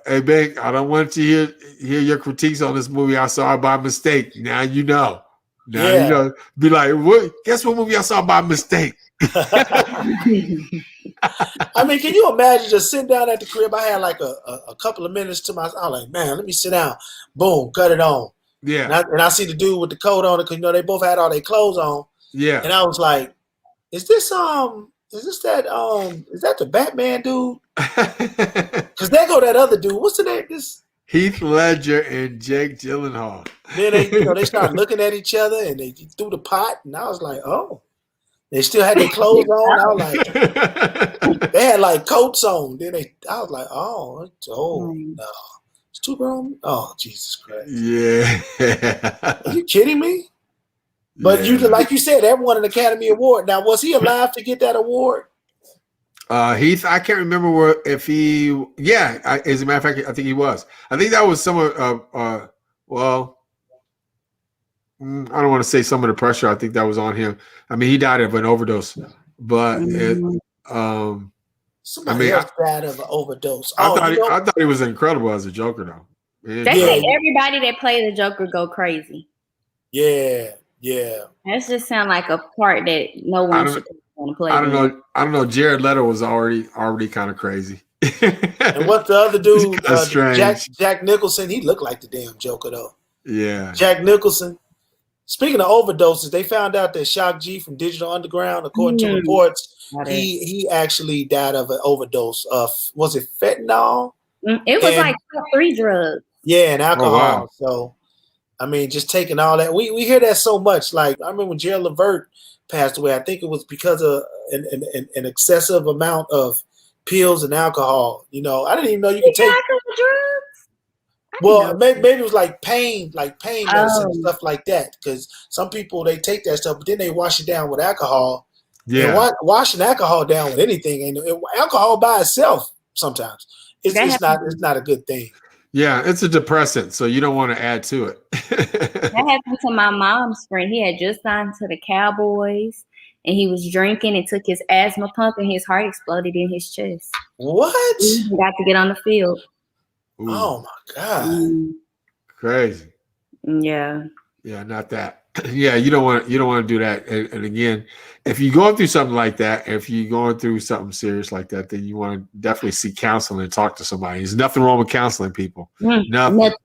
hey Bink, I don't want you to hear your critiques on this movie I saw by mistake. Now you know. You know. Be like, what? Guess what movie I saw by mistake? I mean, can you imagine just sitting down at the crib? I had like a couple of minutes to myself. I'm like, man, let me sit down. Boom, cut it on. Yeah. And I see the dude with the coat on it because they both had all their clothes on. Yeah. And I was like, is that the Batman dude? Because there go that other dude. What's the name? This Heath Ledger and Jake Gyllenhaal. Then they started looking at each other and they threw the pot, and I was like, oh. They still had their clothes on. I was like, they had like coats on. I was like, oh no, it's too grown. Oh, Jesus Christ! Yeah, are you kidding me? But like you said, that won an Academy Award. Now, was he alive to get that award? Heath, I can't remember if he. Yeah, as a matter of fact, I think he was. I think that was some of. Well. I don't want to say some of the pressure. I think that was on him. I mean, he died of an overdose, but somebody else died of an overdose. I thought he was incredible as a Joker, though. They say everybody that played the Joker go crazy. Yeah. That just sound like a part that no one should want to play. I don't know. Jared Leto was already kind of crazy. And what the other dude, strange. Jack Nicholson, he looked like the damn Joker though. Yeah, Jack Nicholson. Speaking of overdoses, they found out that Shock G from Digital Underground, according to reports, he actually died of an overdose of, was it fentanyl? It was like 3 drugs. Yeah, and alcohol. Oh, wow. So, I mean, just taking all that. We hear that so much. Like, I remember when Gerald Levert passed away, I think it was because of an excessive amount of pills and alcohol. You know, I didn't even know you could take drugs. Well, maybe it was like pain medicine, stuff like that. Because some people, they take that stuff, but then they wash it down with alcohol. Yeah, and washing alcohol down with anything, alcohol by itself sometimes it's not a good thing. Yeah, it's a depressant, so you don't want to add to it. That happened to my mom's friend. He had just signed to the Cowboys, and he was drinking and took his asthma pump, and his heart exploded in his chest. What? He got to get on the field. Ooh. Oh my God! Crazy. Yeah. Yeah, not that. Yeah, you don't want to do that. And again, if you're going through something like that, if you're going through something serious like that, then you want to definitely seek counseling and talk to somebody. There's nothing wrong with counseling, people. Nothing.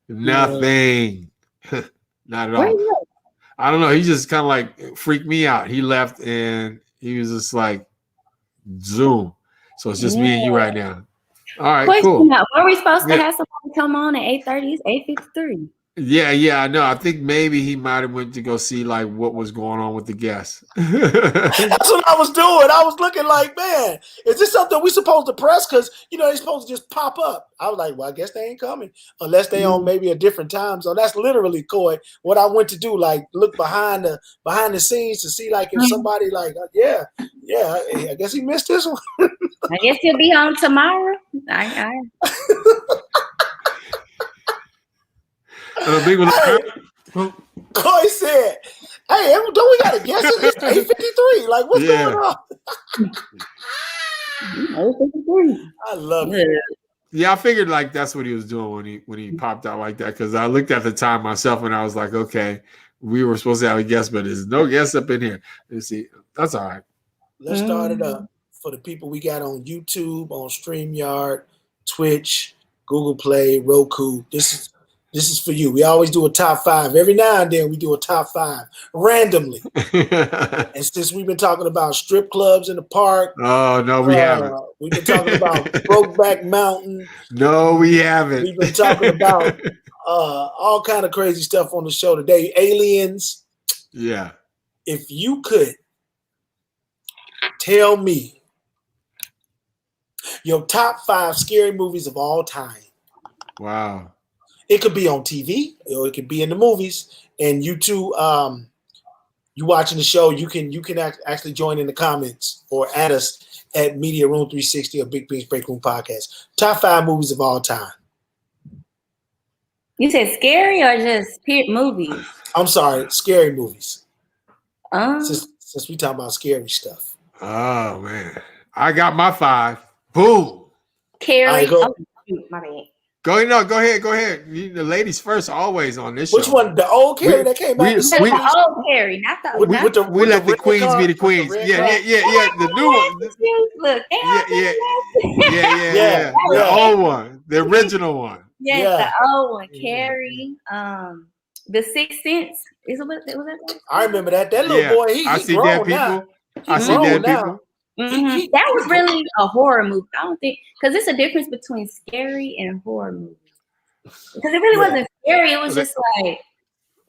Nothing. Not at all. I don't know. He just kind of like freaked me out. He left and he was just like, Zoom. So it's just me and you right now. All right, Question cool. now, were we supposed to Yeah. have somebody come on at 8:30? It's 8:53. Yeah, I know. I think maybe he might have went to go see like what was going on with the guests. That's what I was doing. I was looking like, man, is this something we supposed to press? Because they're supposed to just pop up. I was like, well, I guess they ain't coming unless they on maybe a different time zone. That's literally, Coy, what I went to do. Like, look behind the scenes to see like if somebody like, yeah, I guess he missed this one. I guess he'll be on tomorrow. Big was like, Coy said, hey, don't we got to guess it? It's 8:53. Like, what's going on? 8:53. I love it. yeah, I figured like that's what he was doing when he popped out like that. Because I looked at the time myself and I was like, okay, we were supposed to have a guest, but there's no guest up in here. Let's see, that's all right. Let's start it up for the people we got on YouTube, on StreamYard, Twitch, Google Play, Roku. This is for you. We always do a top 5. Every now and then we do a top 5 randomly. And since we've been talking about strip clubs in the park. Oh, no, we haven't. We've been talking about Brokeback Mountain. No, we haven't. We've been talking about all kind of crazy stuff on the show today. Aliens. Yeah. If you could tell me your top 5 scary movies of all time. Wow. It could be on TV or it could be in the movies. And you two, you watching the show, you can actually join in the comments or add us at Media Room 360 or Big Bink's Break Room Podcast. Top 5 movies of all time. You said scary or just movies? I'm sorry, scary movies. Since we talking about scary stuff. Oh man, I got my 5. Boom. Carrie. Go. My bad. Go ahead. The ladies first, always on this Which show. one? The old Carrie that came out? The old Carrie, not the old. We let the queens be the queens. Yeah. The new one. Look, Yeah. The old one, the original one. Yes, the old one. Carrie. The Sixth Sense. Was that? I remember that. That little boy. He grown now. I see dead people. Mm-hmm. That was really a horror movie. I don't think because it's a difference between scary and horror movie. Because it really wasn't scary. It was just like,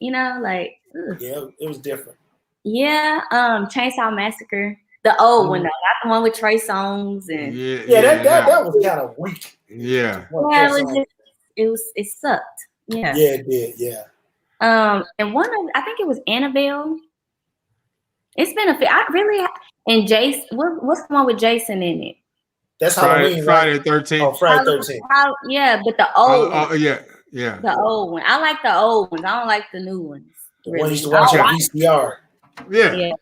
like ugh. Yeah, it was different. Yeah, Chainsaw Massacre, the old one though, not the one with Trey Songz and that was kind of weak. Yeah, it sucked. Yeah, it did. Yeah. And I think it was Annabelle. It's been and Jason. What's the one with Jason in it? That's Halloween, Friday 13th. Oh, Friday 13th. Yeah, but the old one. Yeah. The old one. I like the old ones. I don't like the new ones. Really. One used to watch on VCR. Yeah.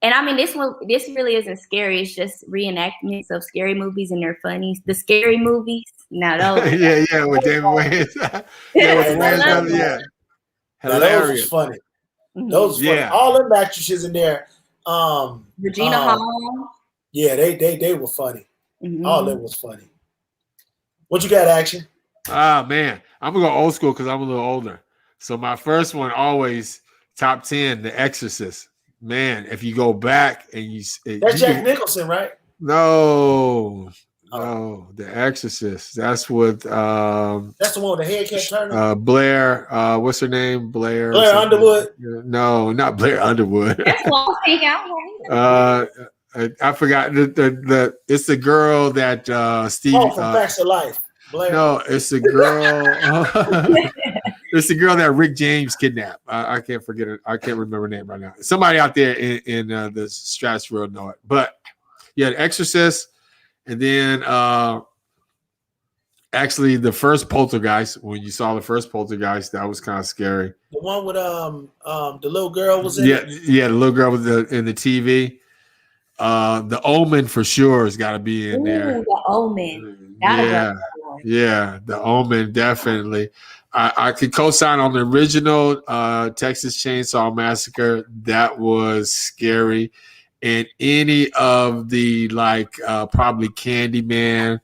And I mean, this really isn't scary. It's just reenactments of scary movies, and they're funny. The scary movies. Now those. yeah, with David Wayans. Hilarious. Those was funny. Those was funny. All them actresses in there. Regina Hall. Yeah, they were funny. Mm-hmm. All that was funny. What you got, Action? Ah, man. I'm going to go old school because I'm a little older. So my first one always top 10, The Exorcist. Man, if you go back and that's Jack Nicholson, right? No, The Exorcist. That's with that's the one with the head kept turning. Blair. What's her name? Blair Underwood. No, not Blair Underwood. That's what I'm thinking. I forgot the it's the girl that Steve. From Facts of Life. Blair. No, it's the girl. It's the girl that Rick James kidnapped. I can't forget it. I can't remember her name right now. Somebody out there in the Stratosphere know it. But yeah, The Exorcist, and then actually the first Poltergeist. When you saw the first Poltergeist, that was kind of scary. The one with the little girl was in it? Yeah, the little girl was in the TV. The Omen for sure has got to be in there. The Omen. Yeah, The Omen definitely. I could co-sign on the original Texas Chainsaw Massacre. That was scary. And any of the probably Candyman,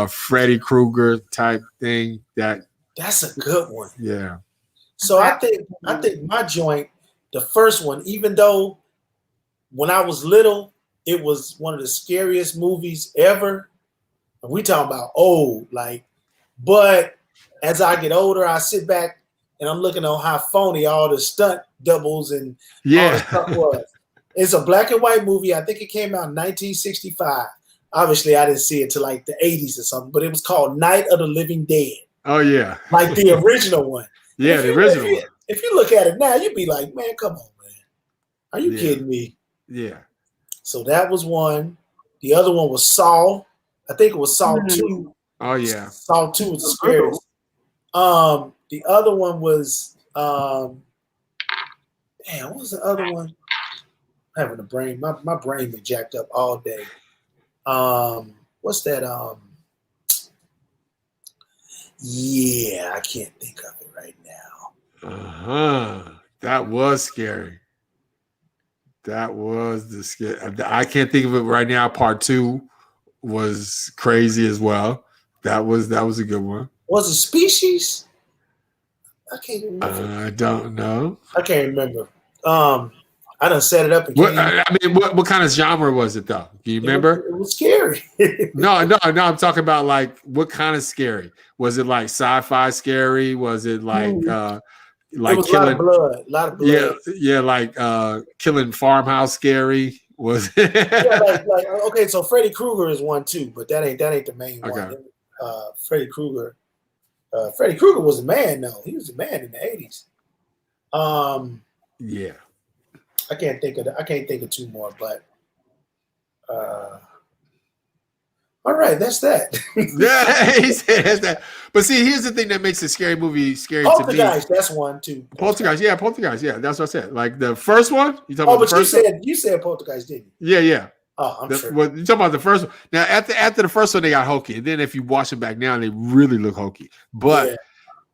Freddy Krueger type thing. That's a good one. Yeah. So I think my joint, the first one, even though when I was little, it was one of the scariest movies ever. We talking about old, like. But as I get older, I sit back and I'm looking on how phony all the stunt doubles and all the stuff was. It's a black and white movie. I think it came out in 1965. Obviously, I didn't see it till like the 80s or something, but it was called Night of the Living Dead. Oh, yeah. Like the original one. Yeah, the original one. If you look at it now, you'd be like, man, come on, man. Are you kidding me? Yeah. So that was one. The other one was Saw. I think it was Saw 2. Oh, yeah. Saw 2 was the scariest. The other one was what was the other one? I'm having a brain. My brain been jacked up all day. What's that? Yeah, I can't think of it right now. That was scary. That was the scary. I can't think of it right now. Part 2 was crazy as well. That was a good one. Was it Species? I can't remember. I don't know. I can't remember. I done set it up again. What kind of genre was it though? Do you remember? It was scary. No. I'm talking about like what kind of scary? Was it like sci-fi scary? Was it like like was killing a lot of blood. Yeah, like killing farmhouse scary? Was it? Yeah, like okay, so Freddy Krueger is one too, but that ain't the main one. Freddy Krueger. Freddy Krueger was a man though. He was a man in the 80s. Yeah. I can't think of two more, but all right, that's that. Yeah, he says that. But see, here's the thing that makes a scary movie scary to me. Poltergeist, that's one too. Poltergeist, yeah, that's what I said. Like the first one. You talking about but the first you said Poltergeist, didn't you? Yeah. Oh, I'm sure. Well, you talking about the first one. Now, after the first one, they got hokey, and then if you watch them back now, they really look hokey. But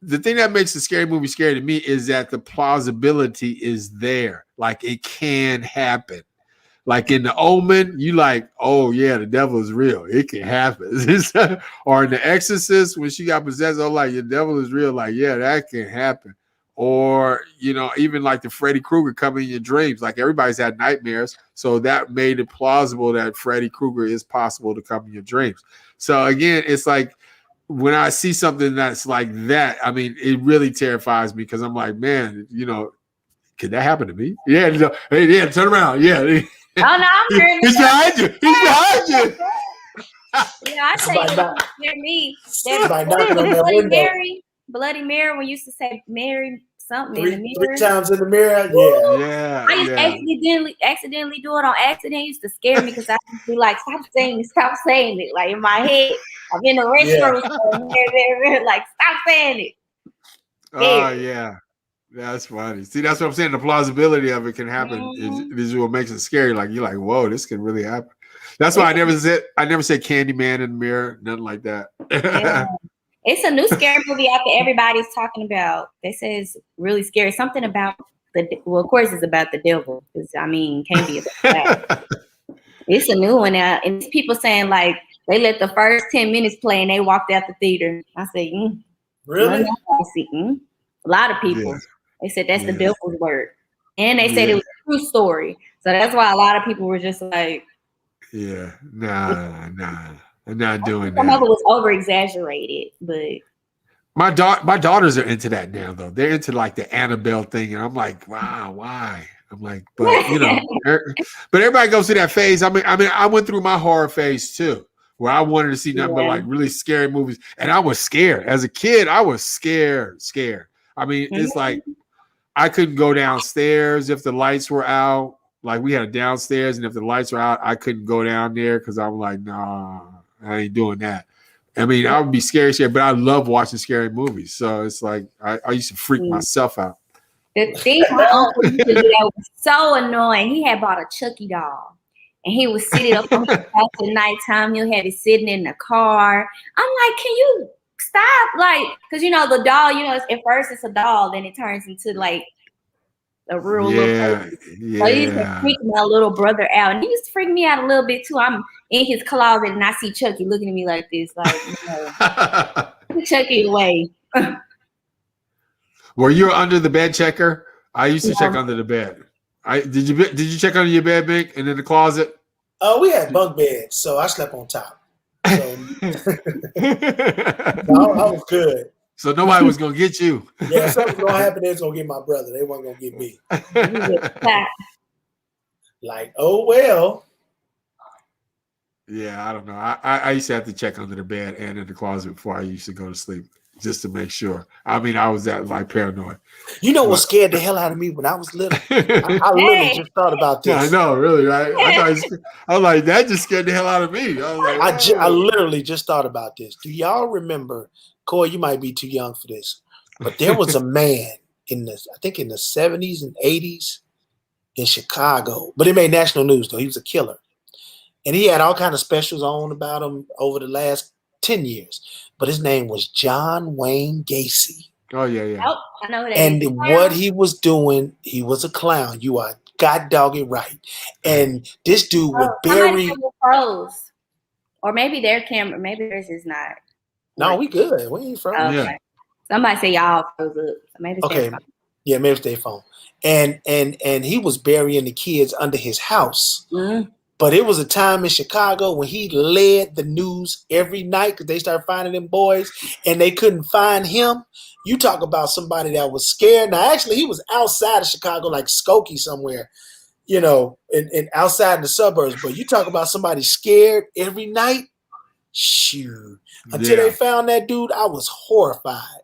the thing that makes a scary movie scary to me is that the plausibility is there. Like it can happen. Like in The Omen, you like, oh yeah, the devil is real. It can happen. Or in The Exorcist, when she got possessed, oh like, the devil is real. Like, yeah, that can happen. Or, even like the Freddy Krueger coming in your dreams. Like everybody's had nightmares. So that made it plausible that Freddy Krueger is possible to come in your dreams. So again, it's like when I see something that's like that, I mean, it really terrifies me because I'm like, man, could that happen to me? Yeah. Hey, yeah, turn around. Yeah. Oh, no, I'm hearing He's behind you. He's behind you. Yeah, I say hear me. Bloody Mary, when you used to say Mary something in the mirror. 3 times in the mirror. Yeah. I used to accidentally do it on accident. It used to scare me because I used to be like, stop saying it. Like in my head, I'm in the restroom, like, stop saying it. Oh, yeah. That's funny. See, that's what I'm saying. The plausibility of it can happen is what makes it scary. Like you're like, whoa, this can really happen. That's why I never said Candyman in the mirror, nothing like that. Yeah. It's a new scary movie out there everybody's talking about. They say it's really scary. Something about of course it's about the devil. Because can't be about that. It's a new one out, and people saying like they let the first 10 minutes play and they walked out the theater. I said, really? A lot of people. Yeah. They said that's the devil's word. And they said it was a true story. So that's why a lot of people were just like, yeah, nah. I'm not doing that. Some of it was over exaggerated, but my daughters are into that now though. They're into like the Annabelle thing, and I'm like, wow, why? I'm like, but but everybody goes through that phase. I mean, I went through my horror phase too, where I wanted to see nothing but like really scary movies, and I was scared as a kid. I was scared. I mean, it's like I couldn't go downstairs if the lights were out. Like we had a downstairs, and if the lights were out, I couldn't go down there because I'm like, nah, I ain't doing that. I mean, I would be scared, but I love watching scary movies. So it's like I used to freak myself out. The thing my uncle used to do that was so annoying. He had bought a Chucky doll, and he would sit it up on the couch at nighttime. He'll have it sitting in the car. I'm like, can you stop? Like, because the doll, at first it's a doll, then it turns into like a real little person. So he used to freak my little brother out, and he used to freak me out a little bit too. I'm in his closet and I see Chucky looking at me like this, like, put Chucky away. Were you under the bed checker? I used to check under the bed. Did you check under your bed, Bink, and in the closet? We had bunk beds, so I slept on top. So I was good. So nobody was gonna get you. Yeah, if something's gonna happen, they's gonna get my brother. They weren't gonna get me. Like, oh well. Yeah, I don't know. I used to have to check under the bed and in the closet before I used to go to sleep just to make sure. I mean, I was that like paranoid. You know what scared the hell out of me when I was little? I literally just thought about this. Yeah, I know, really, right? I was like, that just scared the hell out of me. I was like, I literally just thought about this. Do y'all remember, Corey, you might be too young for this, but there was a man I think in the 70s and 80s in Chicago, but it made national news though. He was a killer. And he had all kind of specials on about him over the last 10 years. But his name was John Wayne Gacy. Oh, yeah. Oh, I know that. And what he was doing, he was a clown. You are god dog it right. And this dude would bury. Froze. Or maybe their camera, maybe theirs is not. No, we good. We ain't froze. Okay. Yeah. Somebody say y'all froze up. So maybe it's Okay. their phone. Yeah, maybe it's their phone. And he was burying the kids under his house. Mm-hmm. But it was a time in Chicago when he led the news every night because they started finding them boys and they couldn't find him. You talk about somebody that was scared. Now, actually, he was outside of Chicago, like Skokie somewhere, you know, and outside the suburbs. But you talk about somebody scared every night. Shoot. Until they found that dude, I was horrified.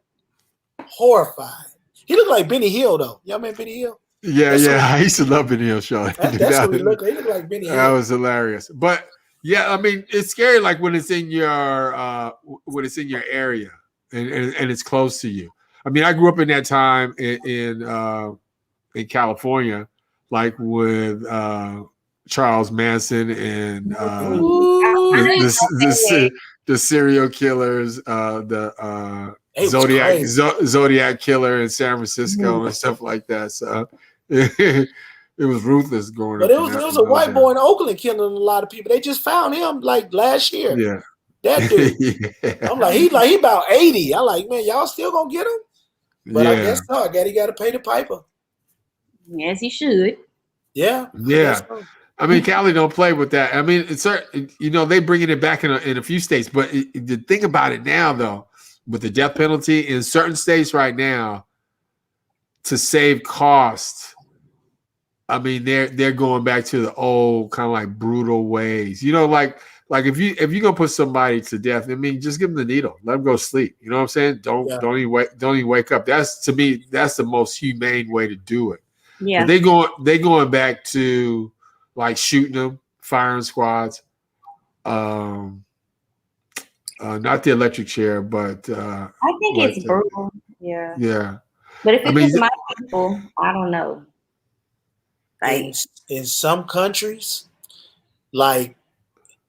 Horrified. He looked like Benny Hill, though. Y'all remember Benny Hill? Yeah, I used to love Benny Hill show. That's what he looked like. He looked like Benny Hill. That was hilarious. But yeah, I mean, it's scary like when it's in your area and it's close to you. I mean, I grew up in that time in California, like with Charles Manson and the serial killers, the Zodiac killer in San Francisco and stuff like that. So it was ruthless going. But it was a white boy in Oakland killing a lot of people. They just found him like last year. Yeah, that dude. Yeah. I'm like, he about 80. I'm like, man, y'all still gonna get him? But I guess so. He got to pay the piper. Yes, he should. Yeah. I mean, Cali don't play with that. I mean, it's they bringing it back in a few states, but the thing about it now, though, with the death penalty in certain states right now, to save costs, I mean, they're going back to the old kind of like brutal ways. You know, like if you're gonna put somebody to death, I mean, just give them the needle, let them go sleep. You know what I'm saying? Don't even wake up. That's, to me, that's the most humane way to do it. Yeah, but they going back to like shooting them, firing squads. Not the electric chair, but I think it's brutal. Yeah. Yeah. But if it's my people, I don't know. Like in some countries, like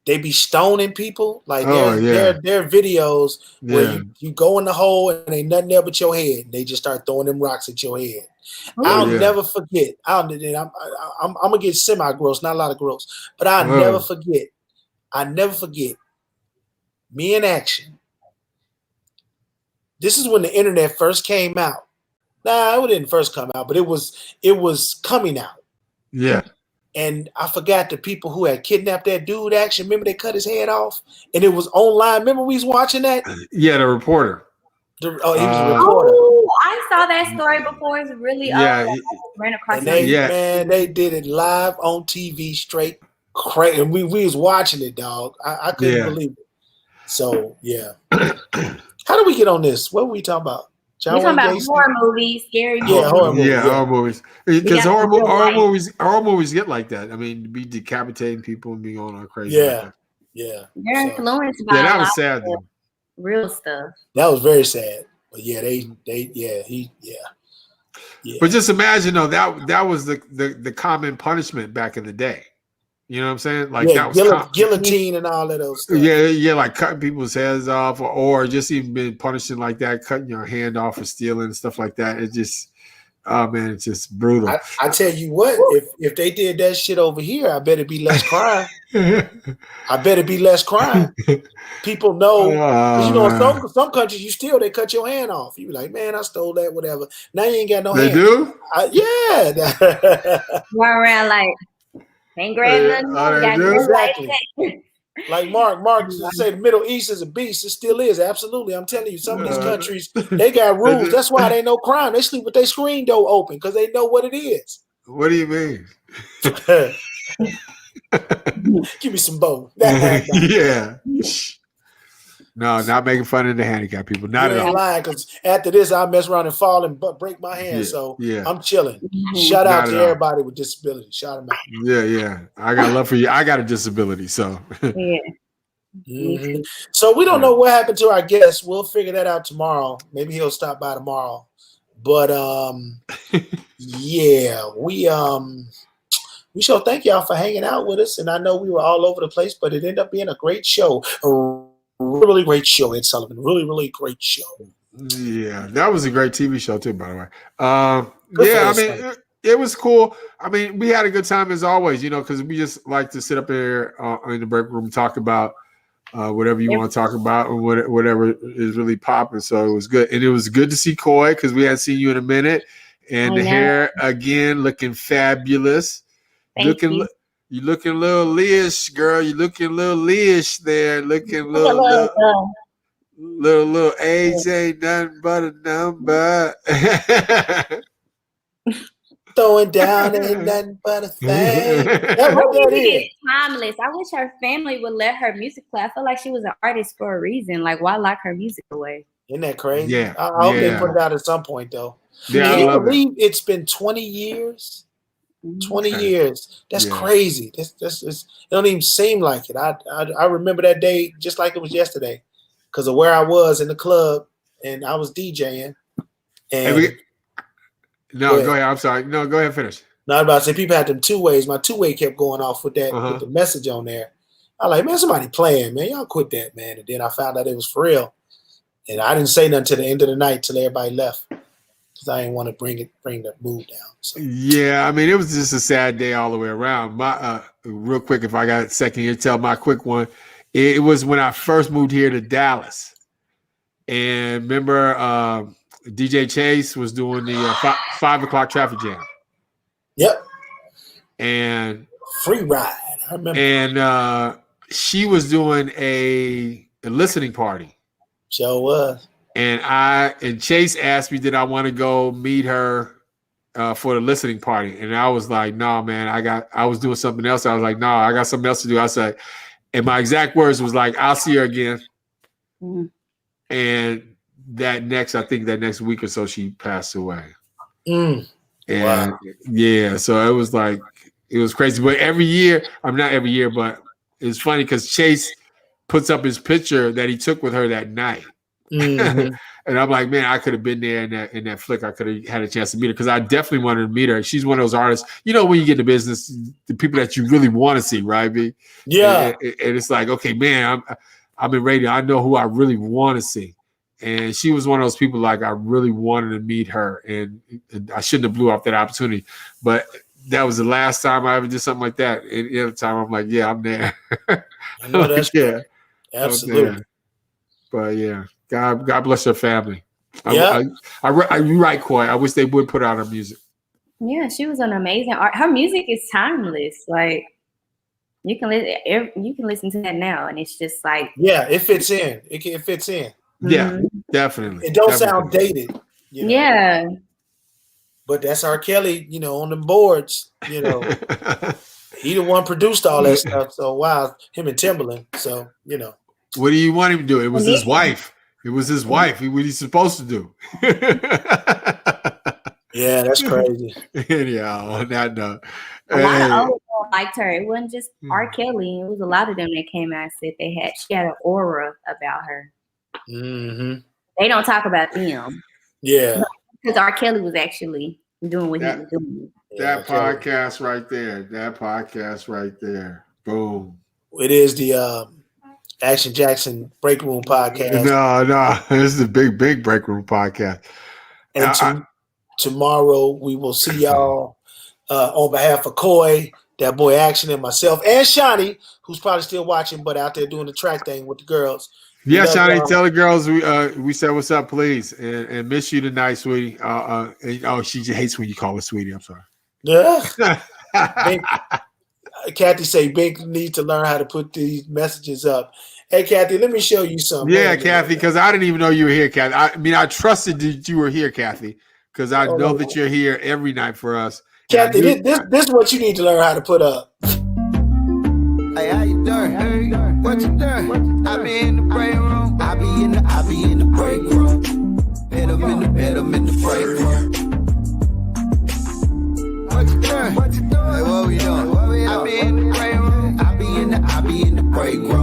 they be stoning people. Like there are videos where you go in the hole and ain't nothing there but your head. They just start throwing them rocks at your head. I'll never forget. I'm gonna get semi-gross, not a lot of gross, but I'll never forget. I never forget. Me in action. This is when the internet first came out. Nah, it didn't first come out, but it was coming out. Yeah. And I forgot the people who had kidnapped that dude. Actually, remember they cut his head off, and it was online. Remember we was watching that? Yeah, the reporter. He was a reporter. Oh, I saw that story before. It's really ran across. And they did it live on TV, straight crazy. And we was watching it, dog. I couldn't believe it. So yeah. How do we get on this? What were we talking about? We're talking about horror movies, scary movies. Yeah, horror movies. Horror movies. Because horror movies get like that. I mean, be decapitating people and being all crazy. Yeah. They're influenced by that was sad. Real stuff. That was very sad. But yeah, But just imagine though, that was the common punishment back in the day. You know what I'm saying? Like that was guillotine and all of those stuff. Yeah, like cutting people's heads off, or just even being punishing like that, cutting your hand off for stealing and stuff like that. It just, oh man, it's just brutal. I tell you what, if they did that shit over here, I bet it'd be less crime. People know, some countries they cut your hand off. You be like, man, I stole that, whatever. Now you ain't got no hand. They do? Yeah. Run around like, ain't grab nothing. Exactly. Like Mark say the Middle East is a beast. It still is. Absolutely. I'm telling you, some of these countries, they got rules. That's why they no crime. They sleep with their screen door open because they know what it is. What do you mean? Give me some bone. Yeah. No, not making fun of the handicapped people. Not You at ain't all. lying, because after this, I'll mess around and fall and break my hand. Yeah, So yeah. I'm chilling. Mhm. Shout out Not to at all. everybody with disabilities. Shout them out. Yeah. I got love for you. I got a disability, so Yeah. Mhm. So we don't know what happened to our guest. We'll figure that out tomorrow. Maybe he'll stop by tomorrow. But yeah, we shall thank y'all for hanging out with us. And I know we were all over the place, but it ended up being a great show. A really great show, Ed Sullivan. Really, really great show. yeah, that was a great TV show too, by the way. Good for Yeah, I us, mean, son. it was cool. I mean, we had a good time as always, because we just like to sit up here in the break room and talk about whatever you want to talk about or whatever is really popping. So it was good, and it was good to see Coy because we hadn't seen you in a minute, and I the know. hair again looking fabulous. Thank you. You looking a little Lish, girl. You looking a little Lish there. Looking Look at little age ain't nothing but a number. Throwing down ain't nothing but a thing. That's her what that music is. is timeless. I wish her family would let her music play. I feel like she was an artist for a reason. Like, why lock her music away? Isn't that crazy? Yeah, I hope they yeah. put it out at some point, though. Yeah, Can I you love it. believe it's been 20 years? 20 years. That's Yeah. crazy. It don't even seem like it. I remember that day just like it was yesterday because of where I was in the club and I was DJing. And No, go ahead. I'm sorry. No, go ahead. Finish. now I'm about to say people had them two ways. My two-way kept going off with that with the message on there. I like, man, somebody playing, man. Y'all quit that, man. And then I found out it was for real. And I didn't say nothing till the end of the night till everybody left. Because I didn't want to bring the mood down. So. Yeah, I mean, it was just a sad day all the way around. My real quick, if I got a second here, tell my quick one. It was when I first moved here to Dallas. And remember, DJ Chase was doing the 5 o'clock traffic jam. Yep. And free ride. I remember. And she was doing a listening party. Sure was. And Chase asked me, did I want to go meet her for the listening party? And I was like, no, man, I was doing something else. I was like, no, I got something else to do. I said, and my exact words was like, I'll see her again. Mm-hmm. And that next week or so, she passed away. Mm. And wow. Yeah, so it was like, it was crazy. But every year, I'm not every year, but it's funny because Chase puts up his picture that he took with her that night. Mm-hmm. And I'm like, man, I could have been there in that flick. I could have had a chance to meet her because I definitely wanted to meet her. She's one of those artists, when you get into business, the people that you really want to see, right, B? Yeah. And it's like, okay, man, I'm in radio. I know who I really want to see. And she was one of those people like I really wanted to meet her. And I shouldn't have blew off that opportunity. But that was the last time I ever did something like that. And the other time I'm like, yeah, I'm there. I know that's yeah. Absolutely. But yeah. God bless her family. Yeah. You're right, Coy. I wish they would put out her music. Yeah, she was an amazing art. Her music is timeless. Like you can listen to that now, and it's just like it fits in. It fits in. Yeah, definitely. It don't sound dated. Yeah. But that's R. Kelly, on the boards. He the one produced all that stuff. So wow, him and Timberland. So What do you want him to do? It was his wife. It was his wife. What he's supposed to do. Yeah, that's crazy. Anyhow, on that note. A lot of old people liked her. It wasn't just R. Kelly. It was a lot of them that came out and said she had an aura about her. Mm-hmm. They don't talk about them. Yeah. Because R. Kelly was actually doing what he was doing. That podcast right there. Boom. It is the Action Jackson Break Room podcast. No, this is the big Break Room podcast. And tomorrow we will see y'all on behalf of Coy, that boy Action, and myself, and Shani, who's probably still watching, but out there doing the track thing with the girls. Yeah, Shani, tell the girls we said what's up, please, and miss you tonight, sweetie. She just hates when you call her sweetie. I'm sorry. Yeah. Kathy say Bink need to learn how to put these messages up. Hey, Kathy, let me show you something. Yeah, Kathy, because I didn't even know you were here, Kathy. I mean, I trusted that you were here, Kathy, because I know that you're here every night for us. Kathy, this is what you need to learn how to put up. Hey, how you doing? Hey, what you doing? I be in the break room. I be in the break room. Bet I'm in the break room. What you doing? Hey, what we doing? I be in the break room. I be in the break room.